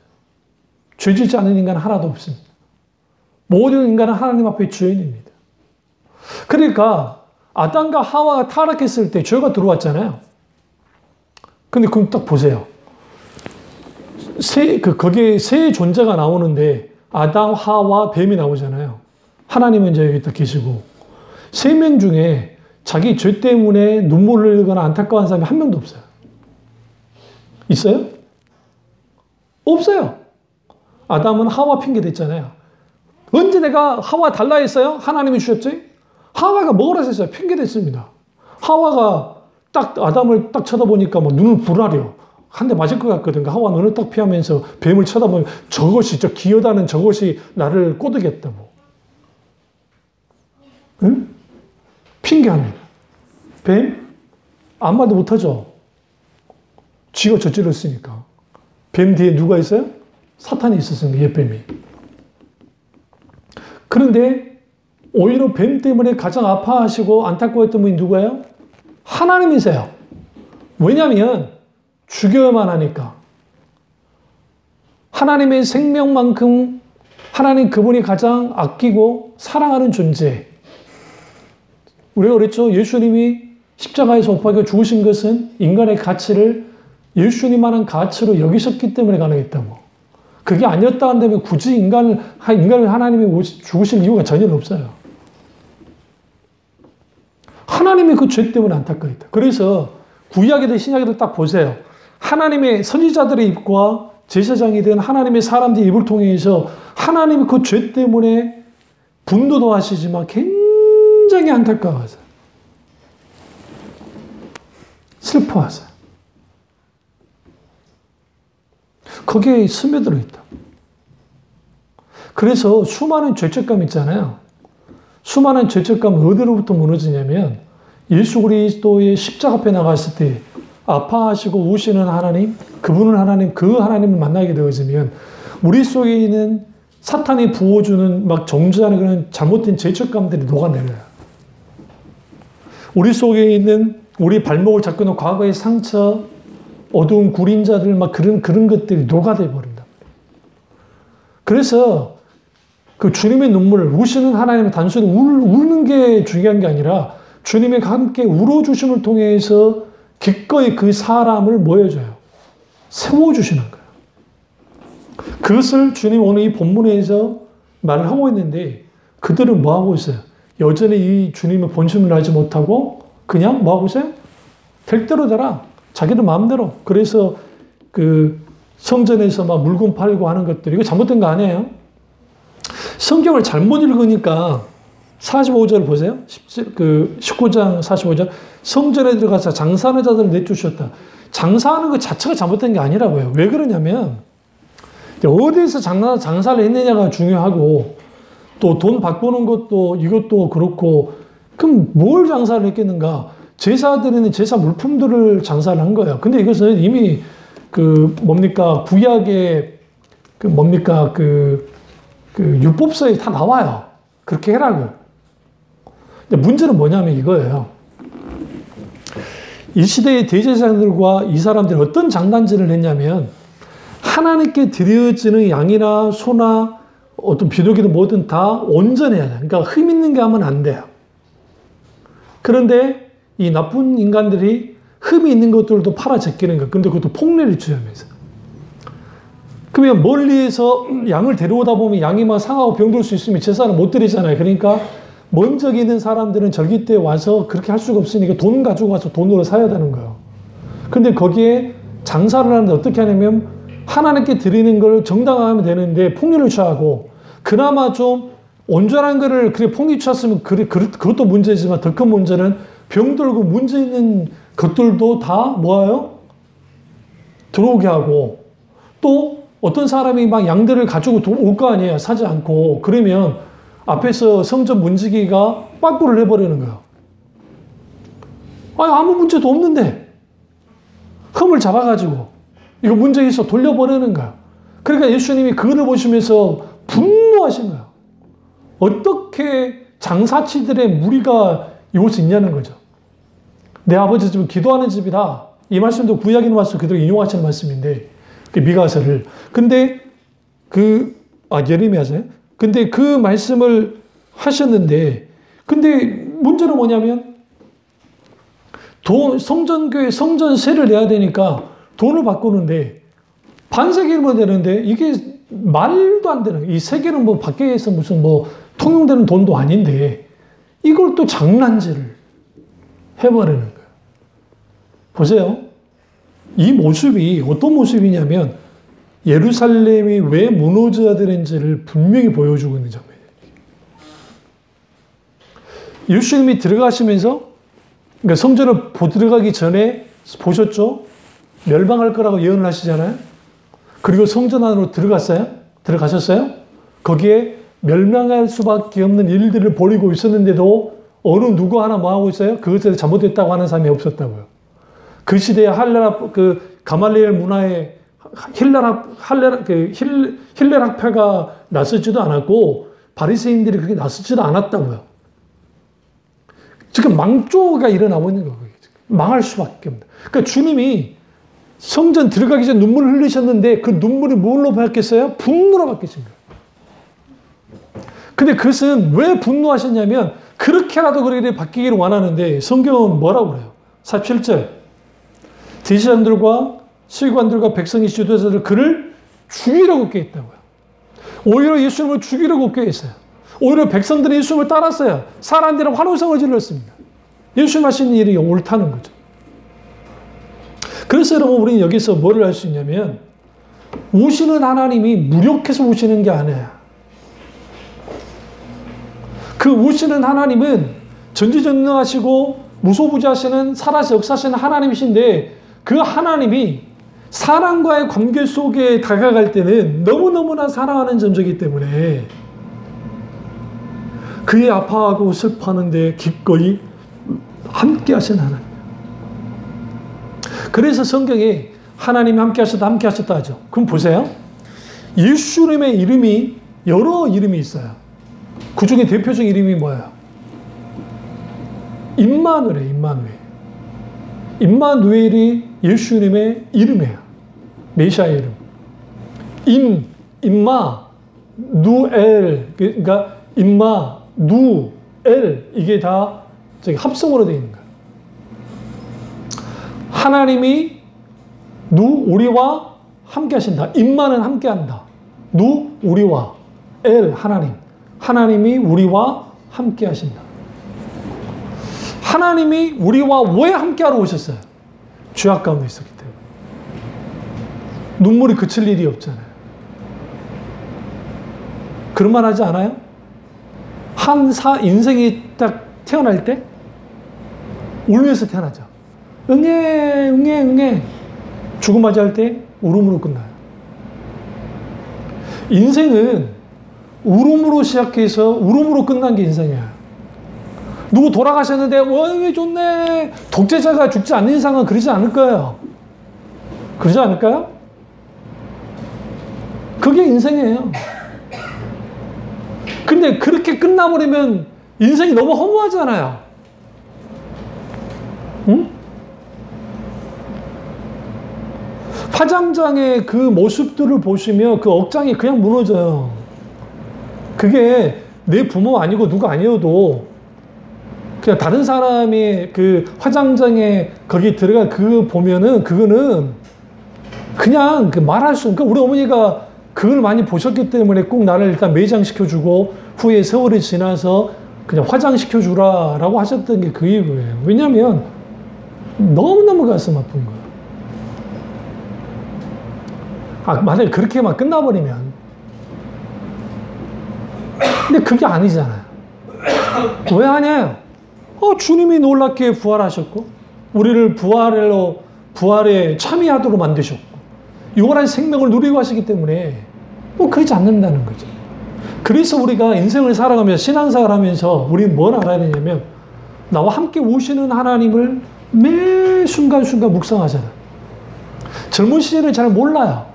죄 짓지 않는 인간은 하나도 없습니다. 모든 인간은 하나님 앞에 죄인입니다. 그러니까 아담과 하와가 타락했을 때 죄가 들어왔잖아요. 근데 그럼 딱 보세요. 거기에 세 존재가 나오는데 아담, 하와, 뱀이 나오잖아요. 하나님은 이제 여기 딱 계시고, 세 명 중에 자기 죄 때문에 눈물을 흘리거나 안타까워한 사람이 한 명도 없어요. 있어요? 없어요. 아담은 하와 핑계 댔잖아요. 언제 내가 하와 달라 했어요? 하나님이 주셨지? 하와가 뭐라 했어요? 핑계 댔습니다. 하와가 딱 아담을 딱 쳐다보니까 뭐 눈을 부라려. 한 대 맞을 것 같거든. 하와 눈을 딱 피하면서 뱀을 쳐다보면 저것이, 저 기어다는 저것이 나를 꼬드겠다고. 응? 핑계합니다. 뱀? 아무 말도 못하죠. 쥐가 저질렀으니까. 뱀 뒤에 누가 있어요? 사탄이 있었습니다. 옛뱀이. 그런데 오히려 뱀 때문에 가장 아파하시고 안타까웠던 분이 누구예요? 하나님이세요. 왜냐하면 죽여야만 하니까. 하나님의 생명만큼 하나님 그분이 가장 아끼고 사랑하는 존재. 우리가 그랬죠. 예수님이 십자가에서 못 박혀 죽으신 것은 인간의 가치를 예수님만한 가치로 여기셨기 때문에 가능했다고. 그게 아니었다 한다면 굳이 인간을 하나님이 죽으실 이유가 전혀 없어요. 하나님이 그 죄 때문에 안타까웠다. 그래서 구약이든 신약이든 딱 보세요. 하나님의 선지자들의 입과 제사장이든 하나님의 사람들의 입을 통해서 하나님이 그 죄 때문에 분노도 하시지만 굉장히 안타까워하세요. 슬퍼하세요. 거기에 스며들어 있다. 그래서 수많은 죄책감 있잖아요. 수많은 죄책감은 어디로부터 무너지냐면 예수 그리스도의 십자가 앞에 나갔을 때 아파하시고 우시는 하나님, 그분은 하나님, 그 하나님을 만나게 되어지면 우리 속에 있는 사탄이 부어주는 막 정죄하는 그런 잘못된 죄책감들이 녹아내려요. 우리 속에 있는 우리 발목을 잡고 있는 과거의 상처, 어두운 구린자들 막 그런 것들이 녹아내 버린다. 그래서 그 주님의 눈물을 우시는 하나님은 단순히 우는 게 중요한 게 아니라 주님의 함께 울어주심을 통해서 기꺼이 그 사람을 뭐 해줘요? 세워주시는 거예요. 그것을 주님 오늘 이 본문에서 말을 하고 있는데 그들은 뭐 하고 있어요? 여전히 이 주님의 본심을 알지 못하고 그냥 뭐 하고 있어요? 될 대로 되라. 자기들 마음대로. 그래서 그 성전에서 막 물건 팔고 하는 것들, 이거 잘못된 거 아니에요? 성경을 잘못 읽으니까 45절 보세요. 19장 45절. 성전에 들어가서 장사하는 자들을 내쫓으셨다. 장사하는 것 자체가 잘못된 게 아니라고요. 왜 그러냐면 어디서 장사를 했느냐가 중요하고 또 돈 바꾸는 것도 이것도 그렇고 그럼 뭘 장사를 했겠는가? 제사 드리는 제사 물품들을 장사를 한 거예요. 근데 이것은 이미 구약의 율법서에 다 나와요. 그렇게 해라고. 근데 문제는 뭐냐면 이거예요. 이 시대의 대제사장들과 이 사람들이 어떤 장난질을 했냐면 하나님께 드려지는 양이나 소나 어떤 비둘기든 뭐든 다 온전해야 돼요. 그러니까 흠 있는 게 하면 안 돼요. 그런데 이 나쁜 인간들이 흠이 있는 것들도 팔아 제끼는 거예요. 근데 그것도 폭례를 취하면서. 그러면 멀리에서 양을 데려오다 보면 양이 막 상하고 병들 수 있으면 제사는 못 드리잖아요. 그러니까 먼저 있는 사람들은 절기 때 와서 그렇게 할 수가 없으니까 돈 가지고 와서 돈으로 사야 되는 거예요. 근데 거기에 장사를 하는데 어떻게 하냐면 하나님께 드리는 걸 정당화하면 되는데 폭리를 취하고 그나마 좀 온전한 거를 그래 폭리 취했으면 그것도 문제지만 더 큰 문제는 병들고 문제 있는 것들도 다 뭐예요? 들어오게 하고 또 어떤 사람이 막 양들을 가지고 올 거 아니에요. 사지 않고. 그러면 앞에서 성전 문지기가 빠꾸를 해버리는 거예요. 아니, 아무 문제도 없는데. 흠을 잡아가지고. 이거 문제 있어 돌려보내는 거야. 그러니까 예수님이 그거를 보시면서 분노하신 거야. 어떻게 장사치들의 무리가 이곳에 있냐는 거죠. 내 아버지 집은 기도하는 집이다. 이 말씀도 구약에 있는 말씀 그대로 인용하시는 말씀인데 그 미가서를. 근데 예레미야서요? 근데 그 말씀을 하셨는데 근데 문제는 뭐냐면 성전교회 성전세를 내야 되니까 돈을 바꾸는데 반세기면 되는데 이게 말도 안 되는 이 세계는 뭐 밖에서 무슨 뭐 통용되는 돈도 아닌데 이걸 또 장난질을 해버리는 거예요. 보세요. 이 모습이 어떤 모습이냐면 예루살렘이 왜 무너져야 되는지를 분명히 보여주고 있는 장면이에요. 예수님이 들어가시면서 그러니까 성전을 들어가기 전에 보셨죠? 멸망할 거라고 예언을 하시잖아요. 그리고 성전 안으로 들어가셨어요? 거기에 멸망할 수밖에 없는 일들을 벌이고 있었는데도 어느 누구 하나 뭐 하고 있어요? 그것을 잘못했다고 하는 사람이 없었다고요. 그 시대에 가말리엘 문화에 힐렐 학파가 나서지도 않았고 바리새인들이 그렇게 나서지도 않았다고요. 지금 망조가 일어나고 있는 거예요. 망할 수밖에 없는. 그러니까 주님이 성전 들어가기 전에 눈물을 흘리셨는데 그 눈물이 뭘로 바뀌었어요? 분노로 바뀌신 거예요. 근데 그것은 왜 분노하셨냐면 그렇게라도 그렇게 바뀌기를 원하는데 성경은 뭐라고 그래요? 47절. 제사장들과 서기관들과 백성의 지도자들 그를 죽이려고 꾀했다고요. 오히려 예수님을 죽이려고 꾀했어요. 오히려 백성들이 예수님을 따랐어요. 사람들은 환호성을 질렀습니다. 예수님 하신 일이 옳다는 거죠. 그래서 여러분 우리는 여기서 뭐를 할 수 있냐면 오시는 하나님이 무력해서 오시는 게 아니야. 그 오시는 하나님은 전지전능하시고 무소부지하시는 살아서 역사하시는 하나님이신데 그 하나님이 사람과의 관계 속에 다가갈 때는 너무너무나 사랑하는 존재이기 때문에 그의 아파하고 슬퍼하는데 기꺼이 함께 하시는 하나님. 그래서 성경에 하나님이 함께 하셨다 하죠. 그럼 보세요. 예수님의 이름이 여러 이름이 있어요. 그 중에 대표적 이름이 뭐예요? 임마누엘이에요. 임마누엘. 임마누엘이 예수님의 이름이에요. 메시아의 이름. 임마누엘. 그러니까 임마누엘. 이게 다 저기 합성어로 되어 있는 거예요. 하나님이 우리와 함께 하신다. 임마는 함께 한다. 우리와. 하나님. 하나님이 우리와 함께 하신다. 하나님이 우리와 왜 함께하러 오셨어요? 죄악 가운데 있었기 때문에. 눈물이 그칠 일이 없잖아요. 그런 말 하지 않아요? 인생이 딱 태어날 때 울면서 태어나죠. 응애. 죽음 맞이할 때 울음으로 끝나요. 인생은 울음으로 시작해서 울음으로 끝난 게 인생이야. 누구 돌아가셨는데 왜 좋네. 독재자가 죽지 않는 이상은 그러지 않을 거예요. 그러지 않을까요? 그게 인생이에요. 근데 그렇게 끝나버리면 인생이 너무 허무하잖아요. 응? 화장장의 그 모습들을 보시면 그 억장이 그냥 무너져요. 그게 내 부모 아니고 누가 아니어도 그냥 다른 사람이 그 화장장에 거기 들어가 그거 보면은 그거는 그냥 그 말할 수, 그러니까 우리 어머니가 그걸 많이 보셨기 때문에 꼭 나를 일단 매장시켜주고 후에 세월이 지나서 그냥 화장시켜주라라고 하셨던 게 그 이유예요. 왜냐면 너무너무 가슴 아픈 거예요. 만약에 그렇게 막 끝나버리면. 근데 그게 아니잖아요. 왜 하냐요? 주님이 놀랍게 부활하셨고, 우리를 부활에 참여하도록 만드셨고, 영원한 생명을 누리고 하시기 때문에, 그러지 않는다는 거죠. 그래서 우리가 인생을 살아가면서, 신앙생활 하면서, 우리는 뭘 알아야 되냐면, 나와 함께 오시는 하나님을 매 순간순간 묵상하잖아요. 젊은 시절에 잘 몰라요.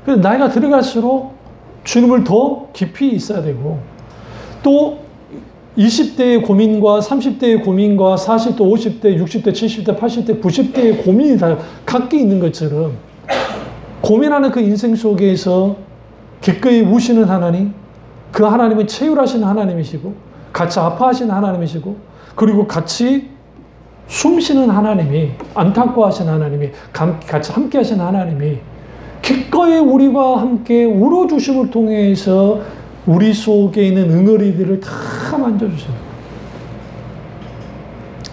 그래서 나이가 들어갈수록 주님을 더 깊이 있어야 되고, 또 20대의 고민과 30대의 고민과 40대, 50대, 60대, 70대, 80대, 90대의 고민이 다 각기 있는 것처럼 고민하는 그 인생 속에서 기꺼이 우시는 하나님, 그 하나님은 체휼하신 하나님이시고 같이 아파하시는 하나님이시고 그리고 같이 숨쉬는 하나님이, 안타까워하신 하나님이, 같이 함께 하신 하나님이 기꺼이 우리와 함께 울어주심을 통해서 우리 속에 있는 응어리들을 다 만져주세요.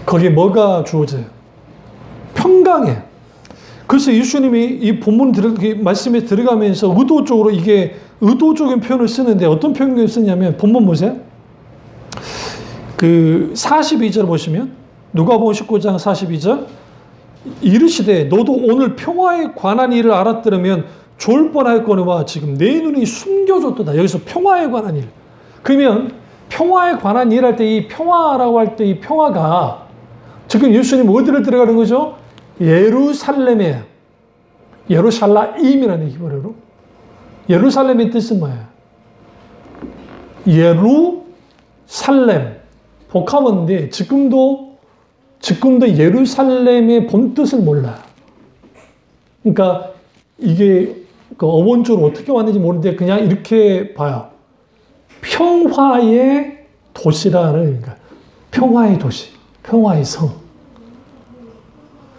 거기에 뭐가 주어져요? 평강이에요. 그래서 예수님이 이 본문 말씀에 들어가면서 의도적으로 이게 의도적인 표현을 쓰는데 어떤 표현을 쓰냐면 본문 보세요. 그 42절 보시면 누가복음 19장 42절 이르시되 너도 오늘 평화에 관한 일을 알았더라면 좋을 뻔하였거니와 지금 내 눈이 숨겨졌도다. 여기서 평화에 관한 일. 그러면 평화에 관한 일 할 때 이 평화라고 할 때 이 평화가 지금 예수님 어디를 들어가는 거죠? 예루살렘에. 예루살라임이라는 히브리어로. 예루살렘의 뜻은 뭐예요? 예루살렘. 복합어인데 지금도 예루살렘의 본 뜻을 몰라요. 그러니까 이게 그 어원적으로 어떻게 왔는지 모르는데 그냥 이렇게 봐요. 평화의 도시라는, 그러니까 평화의 도시, 평화의 성.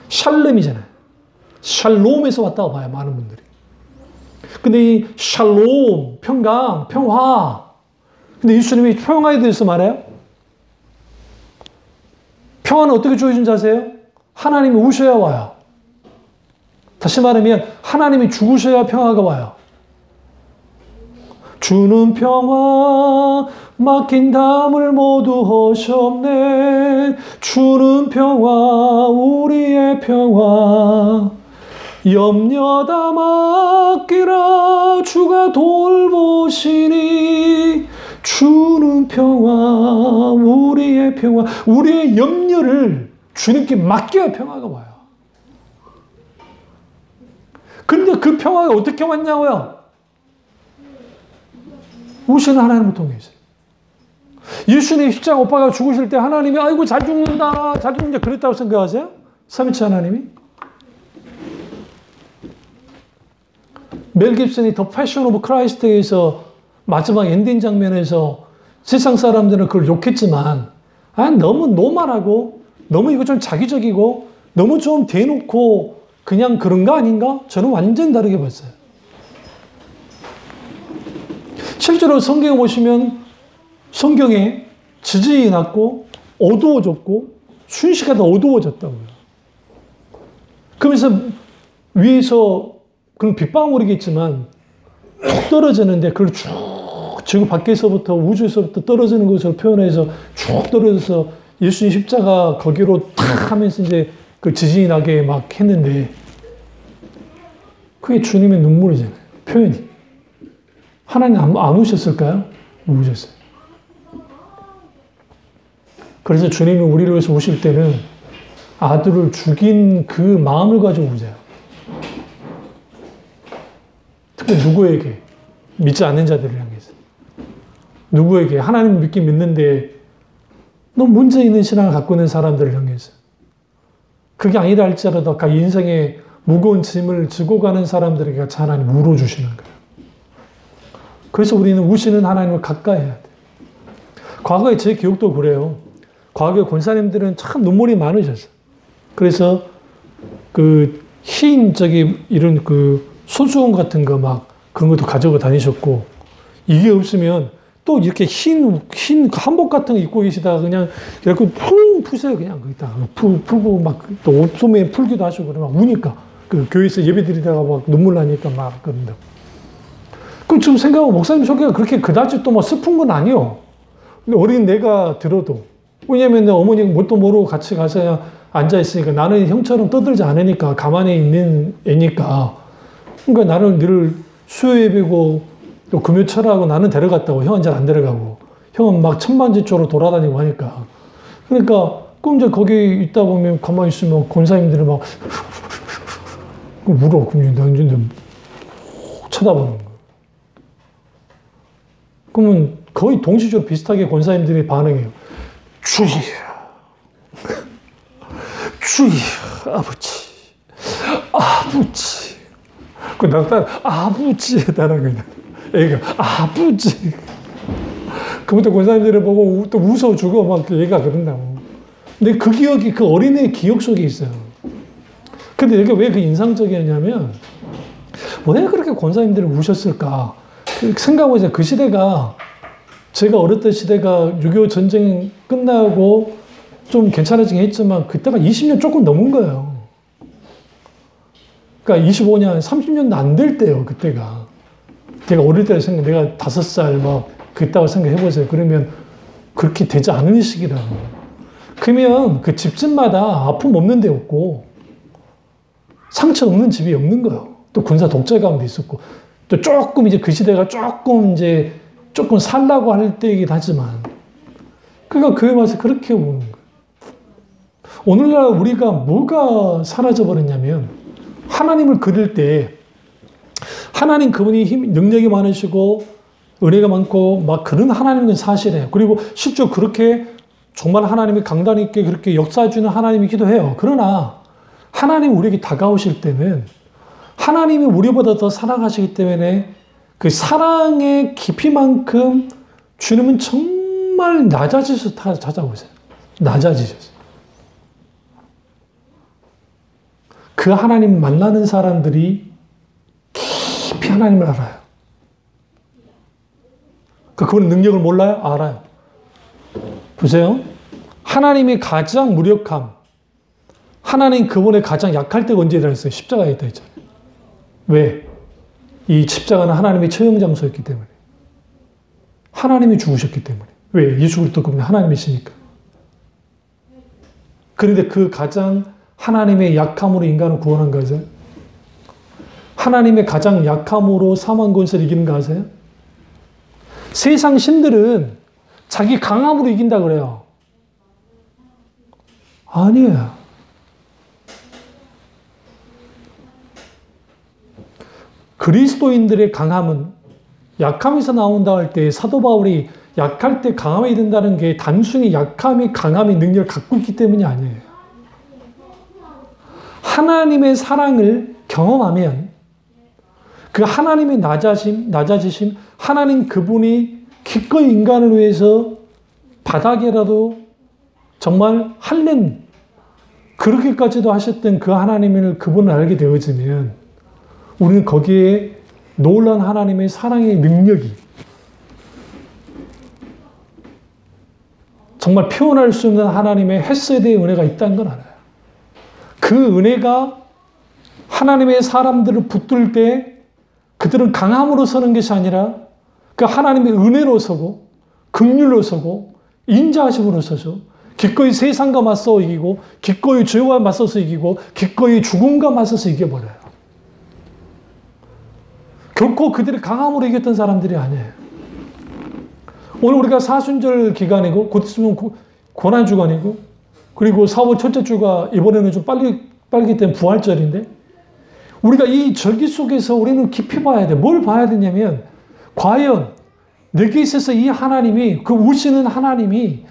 샬렘이잖아요. 샬롬에서 왔다고 봐요, 많은 분들이. 근데 이 샬롬, 평강, 평화. 근데 예수님이 평화에 대해서 말해요? 평화는 어떻게 주어진지 아세요? 하나님이 우셔야 와요. 다시 말하면 하나님이 죽으셔야 평화가 와요. 주는 평화 막힌 담을 모두 하셨네. 주는 평화 우리의 평화 염려 다 맡기라 주가 돌보시니. 주는 평화 우리의 평화, 우리의 염려를 주님께 맡겨야 평화가 와요. 그런데 그 평화가 어떻게 왔냐고요? 우시는 하나님을 통해서. 예수님 십자가 오빠가 죽으실 때 하나님이 아이고 잘 죽는다 잘 죽는다 그랬다고 생각하세요? 삼위체 하나님이? 멜 깁슨이 더 패션 오브 크라이스트에서 마지막 엔딩 장면에서 세상 사람들은 그걸 욕했지만 너무 노멀하고 너무 이거 좀 자기적이고 너무 좀 대놓고 그냥 그런 거 아닌가? 저는 완전 다르게 봤어요. 실제로 성경에 보시면 성경에 지진이 났고 어두워졌고 순식간에 어두워졌다고요. 그러면서 위에서 그런 빗방울이겠지만 툭 떨어지는데 그걸 쭉 지구 밖에서부터 우주에서부터 떨어지는 것을 표현해서 쭉 떨어져서 예수님 십자가 거기로 탁 하면서 이제 그 지진이 나게 막 했는데 그게 주님의 눈물이잖아요. 표현이. 하나님 안 우셨을까요? 우셨어요. 그래서 주님이 우리를 위해서 우실 때는 아들을 죽인 그 마음을 가지고 우세요. 특히 누구에게? 믿지 않는 자들을 향해서. 누구에게? 하나님을 믿긴 믿는데 너무 문제 있는 신앙을 갖고 있는 사람들을 향해서. 그게 아니라 할지라도 인생에 무거운 짐을 지고 가는 사람들에게 같이 하나님 울어주시는 거예요. 그래서 우리는 우시는 하나님을 가까이 해야 돼요. 과거에 제 기억도 그래요. 과거에 권사님들은 참 눈물이 많으셨어요. 그래서 그 흰 이런 그 소수원 같은 거 막 그런 것도 가지고 다니셨고, 이게 없으면 또 이렇게 흰 한복 같은 거 입고 계시다가 그냥 이렇게 푹 푸세요. 그냥 거기다 풀고 막 또 옷소매에 풀기도 하시고 그러면 우니까 그 교회에서 예배 드리다가 막 눈물 나니까 막 그런다. 그럼 지금 생각하면 목사님 소개가 그렇게 그다지 또 뭐 슬픈 건 아니요. 근데 어린 내가 들어도, 왜냐면 어머니가 뭣도 모르고 같이 가서 그냥 앉아있으니까 나는 형처럼 떠들지 않으니까 가만히 있는 애니까. 그러니까 나는 늘 수요 예배고 또 금요 철하고 나는 데려갔다고, 형은 잘 안 데려가고, 형은 막 천방지축으로 돌아다니고 하니까. 그러니까 그럼 이제 거기 있다 보면 가만히 있으면 권사님들이 막 울어. 그럼 나 이제 쳐다보는 거야. 그러면 거의 동시적으로 비슷하게 권사님들이 반응해요. 주여, 주여, 아버지, 아버지. 그 나도 아버지 해달라는 거야. 애가 아버지. 그부터 권사님들을 보고 또 웃어주고 막 얘가 그런다고. 근데 그 기억이 그 어린애의 기억 속에 있어요. 근데 여기 왜 그 인상적이었냐면, 왜 그렇게 권사님들이 우셨을까? 생각해보세요. 그 시대가, 제가 어렸던 시대가 6.25 전쟁 끝나고 좀 괜찮아지긴 했지만, 그때가 20년 조금 넘은 거예요. 그러니까 25년, 30년도 안 될 때요, 그때가. 제가 어릴 때 생각, 내가 5살 막 그랬다고 생각해보세요. 그러면 그렇게 되지 않은 시기라고. 그러면 그 집집마다 아픔 없는 데 없고, 상처 없는 집이 없는 거예요. 또 군사 독재감도 있었고, 또 조금 이제 그 시대가 조금 살라고 할 때이긴 하지만, 그러니까 교회 와서 그렇게 오는 거예요. 오늘날 우리가 뭐가 사라져 버렸냐면, 하나님을 그릴 때, 하나님 그분이 능력이 많으시고, 은혜가 많고, 막 그런 하나님인 건 사실이에요. 그리고 실제로 그렇게 정말 하나님이 강단 있게 그렇게 역사해주는 하나님이기도 해요. 그러나, 하나님 우리에게 다가오실 때는 하나님이 우리보다 더 사랑하시기 때문에 그 사랑의 깊이만큼 주님은 정말 낮아지셔서 찾아오세요. 낮아지셔서. 그 하나님 만나는 사람들이 깊이 하나님을 알아요. 그분의 능력을 몰라요? 알아요. 보세요. 하나님의 가장 무력함, 하나님 그분의 가장 약할 때가 언제라 했어요? 십자가에 있다 했잖아요. 왜? 이 십자가는 하나님의 처형장소였기 때문에. 하나님이 죽으셨기 때문에. 왜? 예수 그리스도 그분이 하나님이시니까. 그런데 그 가장 하나님의 약함으로 인간을 구원한 거 아세요? 하나님의 가장 약함으로 사망 권세를 이기는 거 아세요? 세상 신들은 자기 강함으로 이긴다 그래요. 아니에요. 그리스도인들의 강함은 약함에서 나온다 할 때 사도 바울이 약할 때 강함이 된다는 게 단순히 약함이 강함의 능력을 갖고 있기 때문이 아니에요. 하나님의 사랑을 경험하면 그 하나님의 낮아지심, 하나님 그분이 기꺼이 인간을 위해서 바닥에라도 정말 할렘 그렇게까지도 하셨던 그 하나님을 그분을 알게 되어지면 우리는 거기에 놀라운 하나님의 사랑의 능력이 정말 표현할 수 없는 하나님의 헤세드의 은혜가 있다는 걸 알아요. 그 은혜가 하나님의 사람들을 붙들 때 그들은 강함으로 서는 것이 아니라 그 하나님의 은혜로 서고 긍휼로 서고 인자하심으로 서서 기꺼이 세상과 맞서 이기고 기꺼이 죄와 맞서서 이기고 기꺼이 죽음과 맞서서 이겨버려요. 결코 그들이 강함으로 이겼던 사람들이 아니에요. 오늘 우리가 사순절 기간이고 곧 있으면 고난주간이고 그리고 4월 첫째 주가 이번에는 좀 빨리 때문에 부활절인데 우리가 이 절기 속에서 우리는 깊이 봐야 돼. 뭘 봐야 되냐면 과연 내게 있어서 이 하나님이 그 우시는 하나님이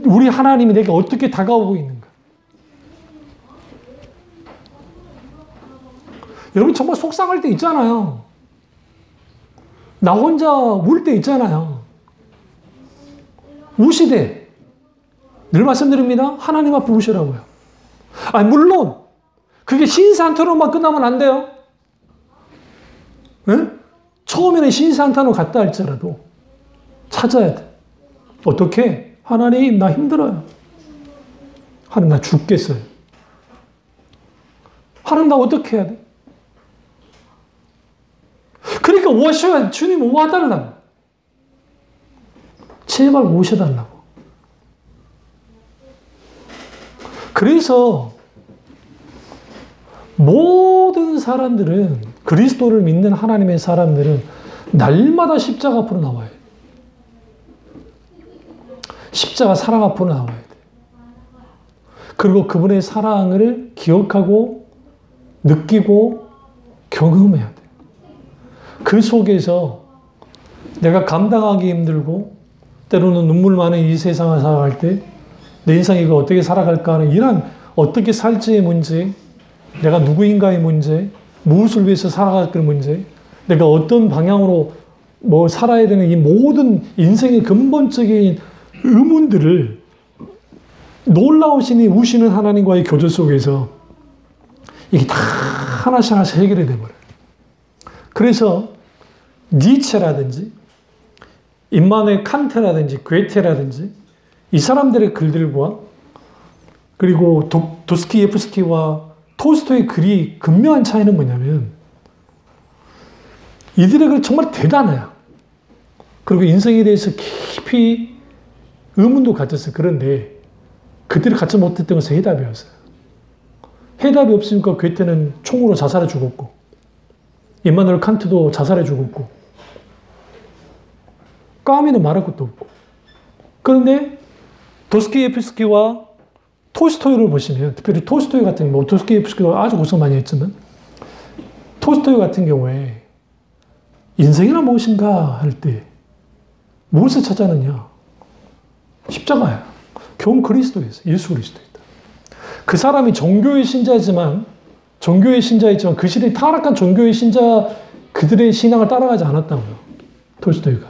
우리 하나님이 내게 어떻게 다가오고 있는가. 여러분 정말 속상할 때 있잖아요. 나 혼자 울 때 있잖아요. 우시되 늘 말씀드립니다. 하나님 앞에 우시라고요. 아니 물론 그게 신사한탄으로만 끝나면 안 돼요. 네? 처음에는 신사한탄으로 갔다 할지라도 찾아야 돼. 어떻게? 하나님 나 힘들어요. 하나님 나 죽겠어요. 하나님 나 어떻게 해야 돼? 그러니까 오셔야 주님 와달라고. 제발 오셔달라고. 그래서 모든 사람들은 그리스도를 믿는 하나님의 사람들은 날마다 십자가 앞으로 나와야 돼. 십자가 사랑 앞으로 나와야 돼. 그리고 그분의 사랑을 기억하고 느끼고 경험해야 돼. 그 속에서 내가 감당하기 힘들고 때로는 눈물 많은 이 세상을 살아갈 때 내 인생 이거 어떻게 살아갈까 하는 이런 어떻게 살지의 문제, 내가 누구인가의 문제, 무엇을 위해서 살아갈 그 문제, 내가 어떤 방향으로 살아야 되는 이 모든 인생의 근본적인 의문들을 놀라우시니 우시는 하나님과의 교제 속에서 이게 다 하나씩 해결이 돼버려요. 그래서 니체라든지 임마누엘 칸트라든지 괴테라든지 이 사람들의 글들과 그리고 도스토옙스키와 톨스토이의 글이 극명한 차이는 뭐냐면 이들의 글 정말 대단해요. 그리고 인생에 대해서 깊이 의문도 가졌어요. 그런데 그들이 갖지 못했던 것은 해답이었어요. 해답이 없으니까 괴테는 총으로 자살해 죽었고 임마누엘 칸트도 자살해 죽었고 까미는 말할 것도 없고. 그런데 도스토옙스키와 톨스토이를 보시면 특별히 톨스토이 같은 경우 도스토옙스키도 아주 고생 많이 했지만 톨스토이 같은 경우에 인생이란 무엇인가 할 때 무엇을 찾아느냐? 십자가야. 교훈 그리스도였어. 예수 그리스도였다. 그 사람이 종교의 신자이지만 그 시대에 타락한 종교의 신자 그들의 신앙을 따라가지 않았다고요. 톨스토이가.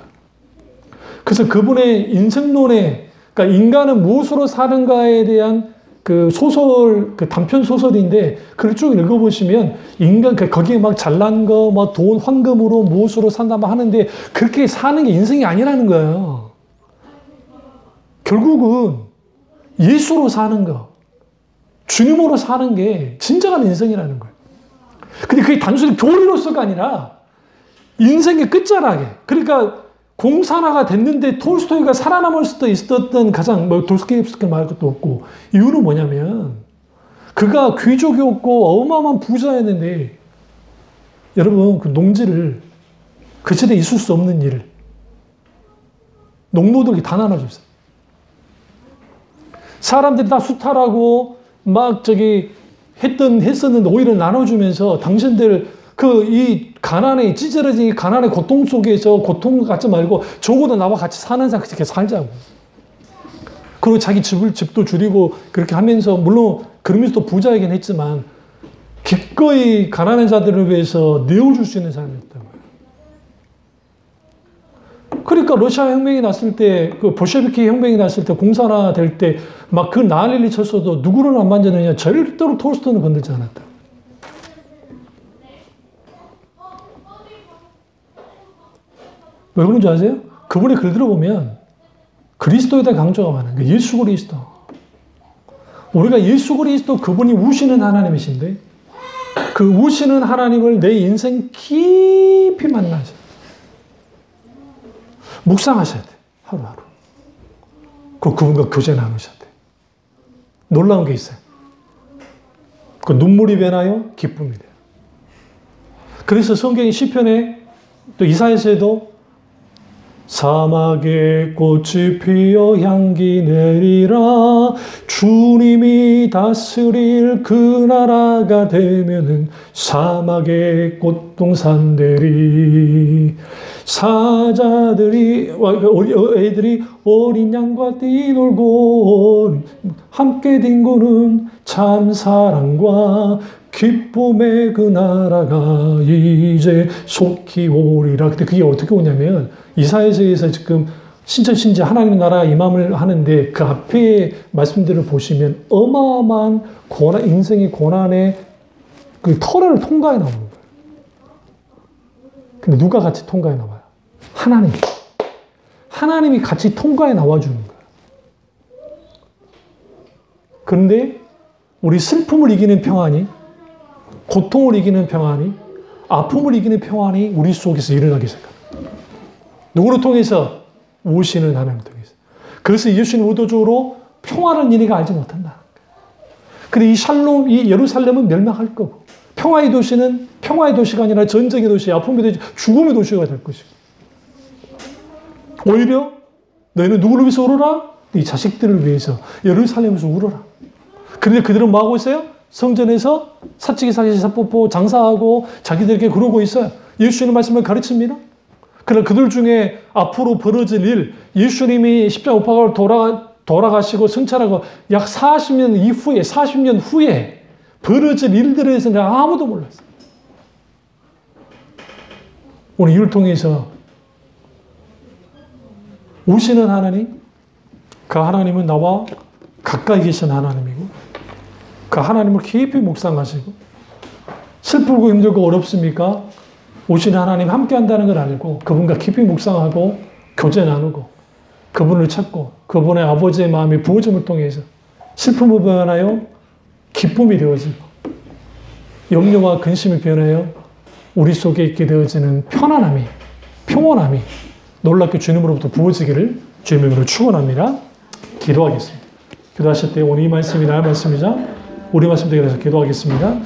그래서 그분의 인생론에 그러니까 인간은 무엇으로 사는가에 대한 그 소설, 그 단편 소설인데 그걸 쭉 읽어보시면 인간 거기에 막 잘난 거, 막 돈, 황금으로 무엇으로 산다 막 하는데 그렇게 사는 게 인생이 아니라는 거예요. 결국은 예수로 사는 거, 주님으로 사는 게 진정한 인생이라는 거예요. 근데 그게 단순히 교리로서가 아니라 인생의 끝자락에, 그러니까 공산화가 됐는데 톨스토이가 살아남을 수도 있었던 가장, 도스토옙스키 말할 것도 없고, 이유는 뭐냐면 그가 귀족이었고 어마어마한 부자였는데, 여러분, 그 농지를, 그 시대에 있을 수 없는 일을 농노들에게 다 나눠줬어요. 사람들이 다 수탈하고 막 했었는데 오히려 나눠주면서 당신들 이 가난에 찌질해진 가난의 고통 속에서 고통을 갖지 말고 적어도 나와 같이 사는 삶 그렇게 살자고. 그리고 자기 집도 줄이고 그렇게 하면서, 물론 그러면서 또 부자이긴 했지만 기꺼이 가난한 자들을 위해서 내어줄 수 있는 사람이었다고요. 그러니까 러시아 혁명이 났을 때, 그 볼셰비키 혁명이 났을 때, 공산화 될 때 막 그 난리를 쳤어도 누구를 안 만졌느냐? 절대로 톨스토이는 건들지 않았다. 왜 그런지 아세요? 그분의 글 들어보면 그리스도에다 강조가 많아요. 그러니까 예수 그리스도. 우리가 예수 그리스도, 그분이 우시는 하나님이신데 그 우시는 하나님을 내 인생 깊이 만나셔. 묵상하셔야 돼. 하루하루. 그분과 교제 나누셔야 돼. 놀라운 게 있어요. 그 눈물이 변하여 기쁨이 돼요. 그래서 성경의 시편에 또 이사야서에도 사막에 꽃이 피어 향기 내리라, 주님이 다스릴 그 나라가 되면은 사막에 꽃동산들이, 사자들이, 애들이 어린 양과 뛰놀고 함께 뒹구는 참 사랑과 기쁨의 그 나라가 이제 속히 오리라. 근데 그게 어떻게 오냐면 이사야서에서 지금 신천신지 하나님의 나라가 임함을 하는데 그 앞에 말씀들을 보시면 어마어마한 고난, 인생의 고난의 그 터널을 통과해 나오는 거예요. 근데 누가 같이 통과해 나와요? 하나님. 하나님이 같이 통과해 나와주는 거예요. 그런데 우리 슬픔을 이기는 평안이, 고통을 이기는 평안이, 아픔을 이기는 평안이 우리 속에서 일어나기 시작합니다. 누구를 통해서? 오시는 하나님을 통해서. 그래서 예수님 의도적으로 평화를 니네가 알지 못한다. 근데 이 샬롬, 이 예루살렘은 멸망할 거고, 평화의 도시는 평화의 도시가 아니라 전쟁의 도시, 아픔의 도시, 죽음의 도시가 될 것이고, 오히려 너희는 누구를 위해서 울어라? 네 자식들을 위해서 예루살렘에서 울어라. 그런데 그들은 뭐 하고 있어요? 성전에서 사치기 사기시 사뽀뽀 장사하고 자기들에게 그러고 있어요. 예수님의 말씀을 가르칩니다. 그러나 그들 중에 앞으로 벌어질 일, 예수님이 십자가 못 박아 돌아가시고 승천하고 약 40년 이후에, 40년 후에 벌어질 일들에 대해서는 아무도 몰랐어요. 오늘 이를 통해서 오시는 하나님, 그 하나님은 나와 가까이 계신 하나님이고, 그 하나님을 깊이 묵상하시고, 슬프고 힘들고 어렵습니까? 오시는 하나님 함께 한다는 걸 알고 그분과 깊이 묵상하고 교제 나누고 그분을 찾고 그분의 아버지의 마음이 부어짐을 통해서 슬픔을 변하여 기쁨이 되어지고 염려와 근심이 변하여 우리 속에 있게 되어지는 편안함이, 평온함이 놀랍게 주님으로부터 부어지기를 주의 이름으로 축원합니다. 기도하겠습니다. 기도하실 때 오늘 이 말씀이 나의 말씀이자 우리 말씀 되게 해서 기도하겠습니다.